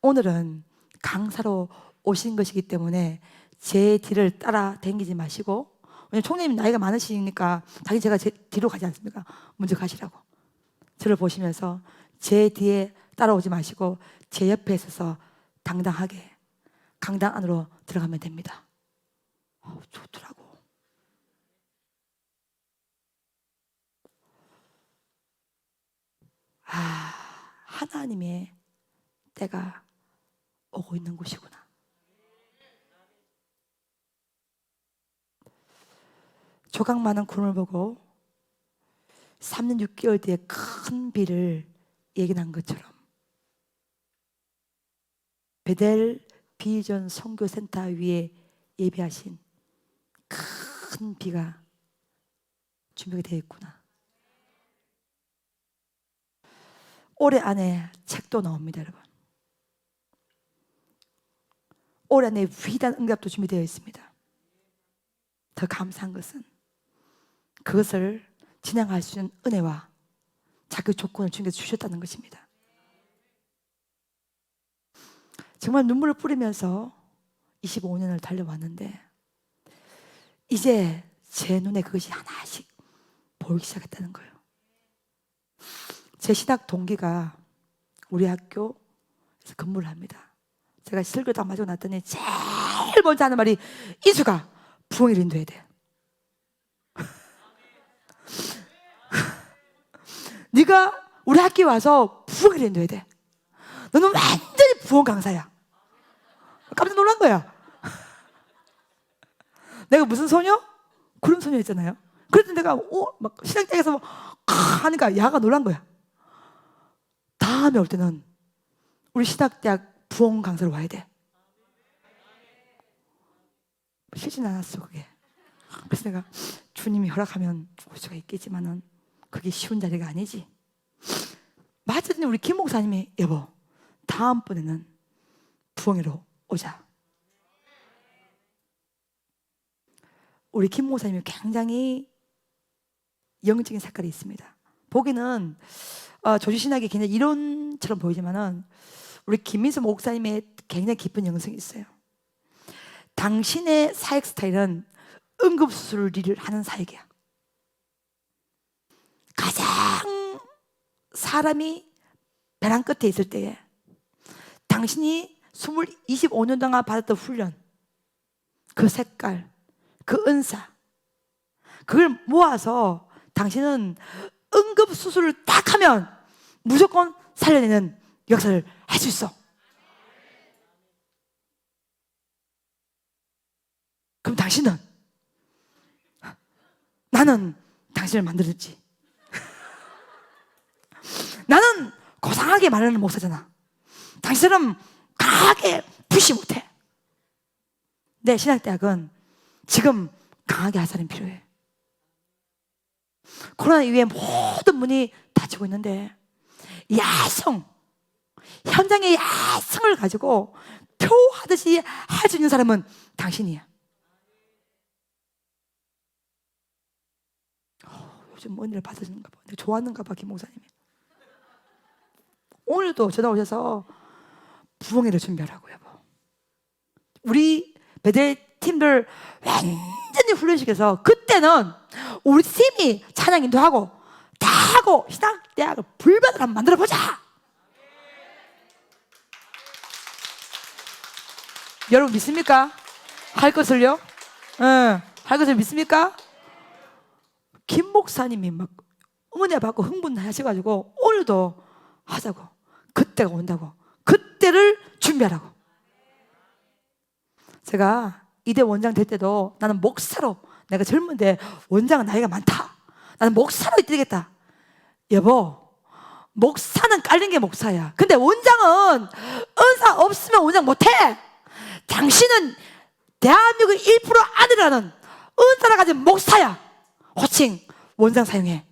오늘은 강사로 오신 것이기 때문에 제 뒤를 따라 다니지 마시고, 왜냐면 총장님 나이가 많으시니까 제가 제 뒤로 가지 않습니까? 먼저 가시라고. 저를 보시면서 제 뒤에 따라오지 마시고 제 옆에 있어서 당당하게 강당 안으로 들어가면 됩니다. 좋더라고. 하나님의 때가 오고 있는 곳이구나. 조각 많은 구름을 보고 3년 6개월 뒤에 큰 비를 예견한 것처럼 베델 비전 선교센터 위에 예비하신 큰 비가 준비가 되어 있구나. 올해 안에 책도 나옵니다, 여러분. 올해 안에 위대한 응답도 준비되어 있습니다. 더 감사한 것은 그것을 진행할 수 있는 은혜와 자격 조건을 주님께서 주셨다는 것입니다. 정말 눈물을 뿌리면서 25년을 달려왔는데 이제 제 눈에 그것이 하나씩 보이기 시작했다는 거예요. 제 신학 동기가 우리 학교에서 근무를 합니다. 제가 설교 딱 마치고 났더니 제일 먼저 하는 말이 이수가 부흥을 인도해야 돼. 네가 우리 학교에 와서 부흥을 인도해야 돼. 너는 완전히 부흥 강사야. 깜짝 놀란 거야. 내가 무슨 소녀? 구름 소녀였잖아요. 그래서 내가 막 시장장에서 하니까 야가 놀란 거야. 다음에 올 때는 우리 신학대학 부흥 강사로 와야 돼. 싫진 않았어 그게. 그래서 내가 주님이 허락하면 올 수가 있겠지만은 그게 쉬운 자리가 아니지. 맞았더니 우리 김 목사님이 여보 다음번에는 부흥회로 오자. 우리 김 목사님이 굉장히 영적인 색깔이 있습니다. 보기는 조지신학이 굉장히 이론처럼 보이지만은 우리 김민수 목사님의 굉장히 깊은 영성이 있어요. 당신의 사역 스타일은 응급수술을 하는 사역이야. 가장 사람이 벼랑 끝에 있을 때에 당신이 25년 동안 받았던 훈련, 그 색깔, 그 은사, 그걸 모아서 당신은 응급수술을 딱 하면 무조건 살려내는 역사를 할 수 있어. 그럼 당신은? 나는 당신을 만들었지. 나는 고상하게 말하는 목사잖아. 당신은 강하게 푸시 못해. 내 신학대학은 지금 강하게 할 사람이 필요해. 코로나 이후에 모든 문이 닫히고 있는데 야성, 현장의 야성을 가지고 표하듯이 할 수 있는 사람은 당신이야. 요즘 은혜를 받으시는가 봐. 좋아하는가 봐, 김 목사님이. 오늘도 전화 오셔서 부흥회를 준비하라고, 여보. 우리 베델 팀들 완전히 훈련시켜서 그때는 우리 팀이 찬양 인도하고 다 하고 신학대학을 불밭을 한번 만들어보자. 여러분 믿습니까? 할 것을요? 할 것을 믿습니까? 김 목사님이 막 은혜 받고 흥분하셔가지고 오늘도 하자고. 그때가 온다고. 그때를 준비하라고. 제가 이대 원장 될 때도 나는 목사로, 내가 젊은데 원장은 나이가 많다, 나는 목사로 되겠다. 여보, 목사는 깔린 게 목사야. 근데 원장은 은사 없으면 원장 못해. 당신은 대한민국 1% 안이라는 은사를 가진 목사야. 호칭 원장 사용해.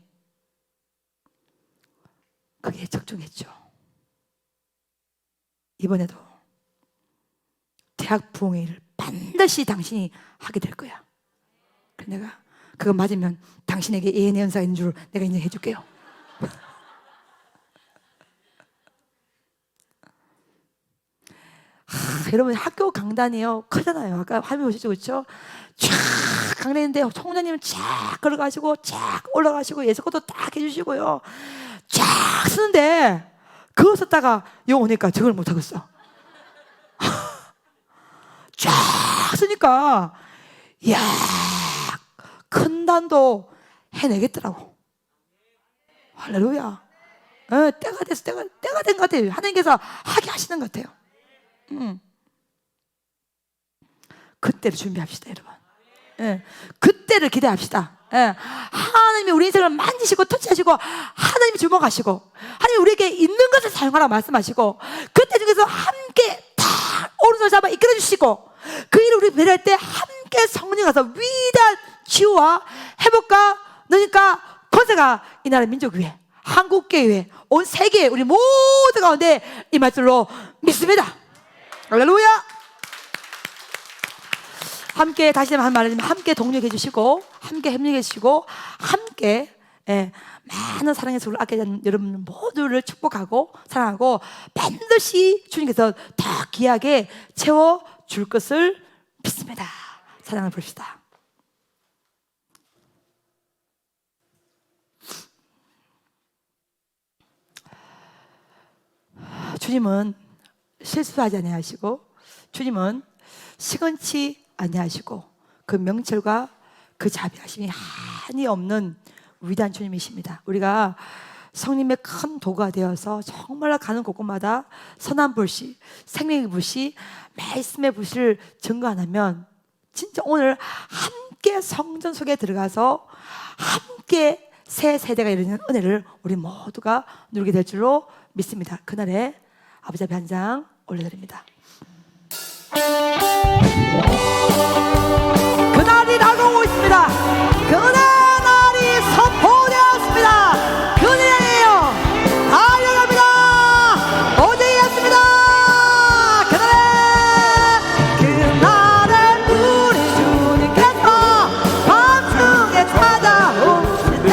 그게 적중했죠. 이번에도 대학 부흥회를 반드시 당신이 하게 될 거야. 그래서 내가 그거 맞으면 당신에게 예언의 은사가 있는 줄 내가 인정해 줄게요. 여러분 학교 강단이요 크잖아요. 아까 화면 보시죠, 그렇죠? 쫙 강단인데 총장님은 쫙 걸어가시고 쫙 올라가시고 예수것도 딱 해주시고요. 쫙 쓰는데 그거 썼다가 영 오니까 저걸 못 하겠어. 쫙 쓰니까 이야, 큰 단도 해내겠더라고. 할렐루야. 때가 돼서 때가 된 것 같아요. 하나님께서 하게 하시는 것 같아요. 그때를 준비합시다, 여러분. 그때를 기대합시다. 하나님이 우리 인생을 만지시고 터치하시고 하나님이 주목하시고 하나님이 우리에게 있는 것을 사용하라고 말씀하시고 그때 중에서 함께 다 오른손 잡아 이끌어 주시고 그 일을 우리 배려할 때 함께 성령 가서 위대한 치유와 회복과 너니까 권세가 이 나라 민족 위에, 한국계 위에, 온 세계에 우리 모두 가운데 임할 줄로 믿습니다. 할렐루야. 함께 다시 한번 말하자면 함께 동력해 주시고 함께 협력해 주시고 함께 많은 사랑의 소를 아껴 주는 여러분 모두를 축복하고 사랑하고 반드시 주님께서 더 귀하게 채워줄 것을 믿습니다. 사랑을 부릅시다. 주님은 실수하지 아니하시고 주님은 시건치 아니하시고 그 명철과 그 자비하심이 한이 없는 위대한 주님이십니다. 우리가 성님의 큰 도가 되어서 정말 가는 곳곳마다 선한 불씨, 생명의 불씨, 말씀의 불씨를 증거 안 하면 진짜 오늘 함께 성전 속에 들어가서 함께 새 세대가 이루는 은혜를 우리 모두가 누리게 될 줄로 믿습니다. 그날에 아버지 앞에 한 장 올려드립니다. 그날이 다가오고 있습니다. 그날이 선포되었습니다. 그날이에요. 달려갑니다. 어제였습니다. 그날에 우리 주님께서 밤중에 찾아오실 때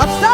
역사!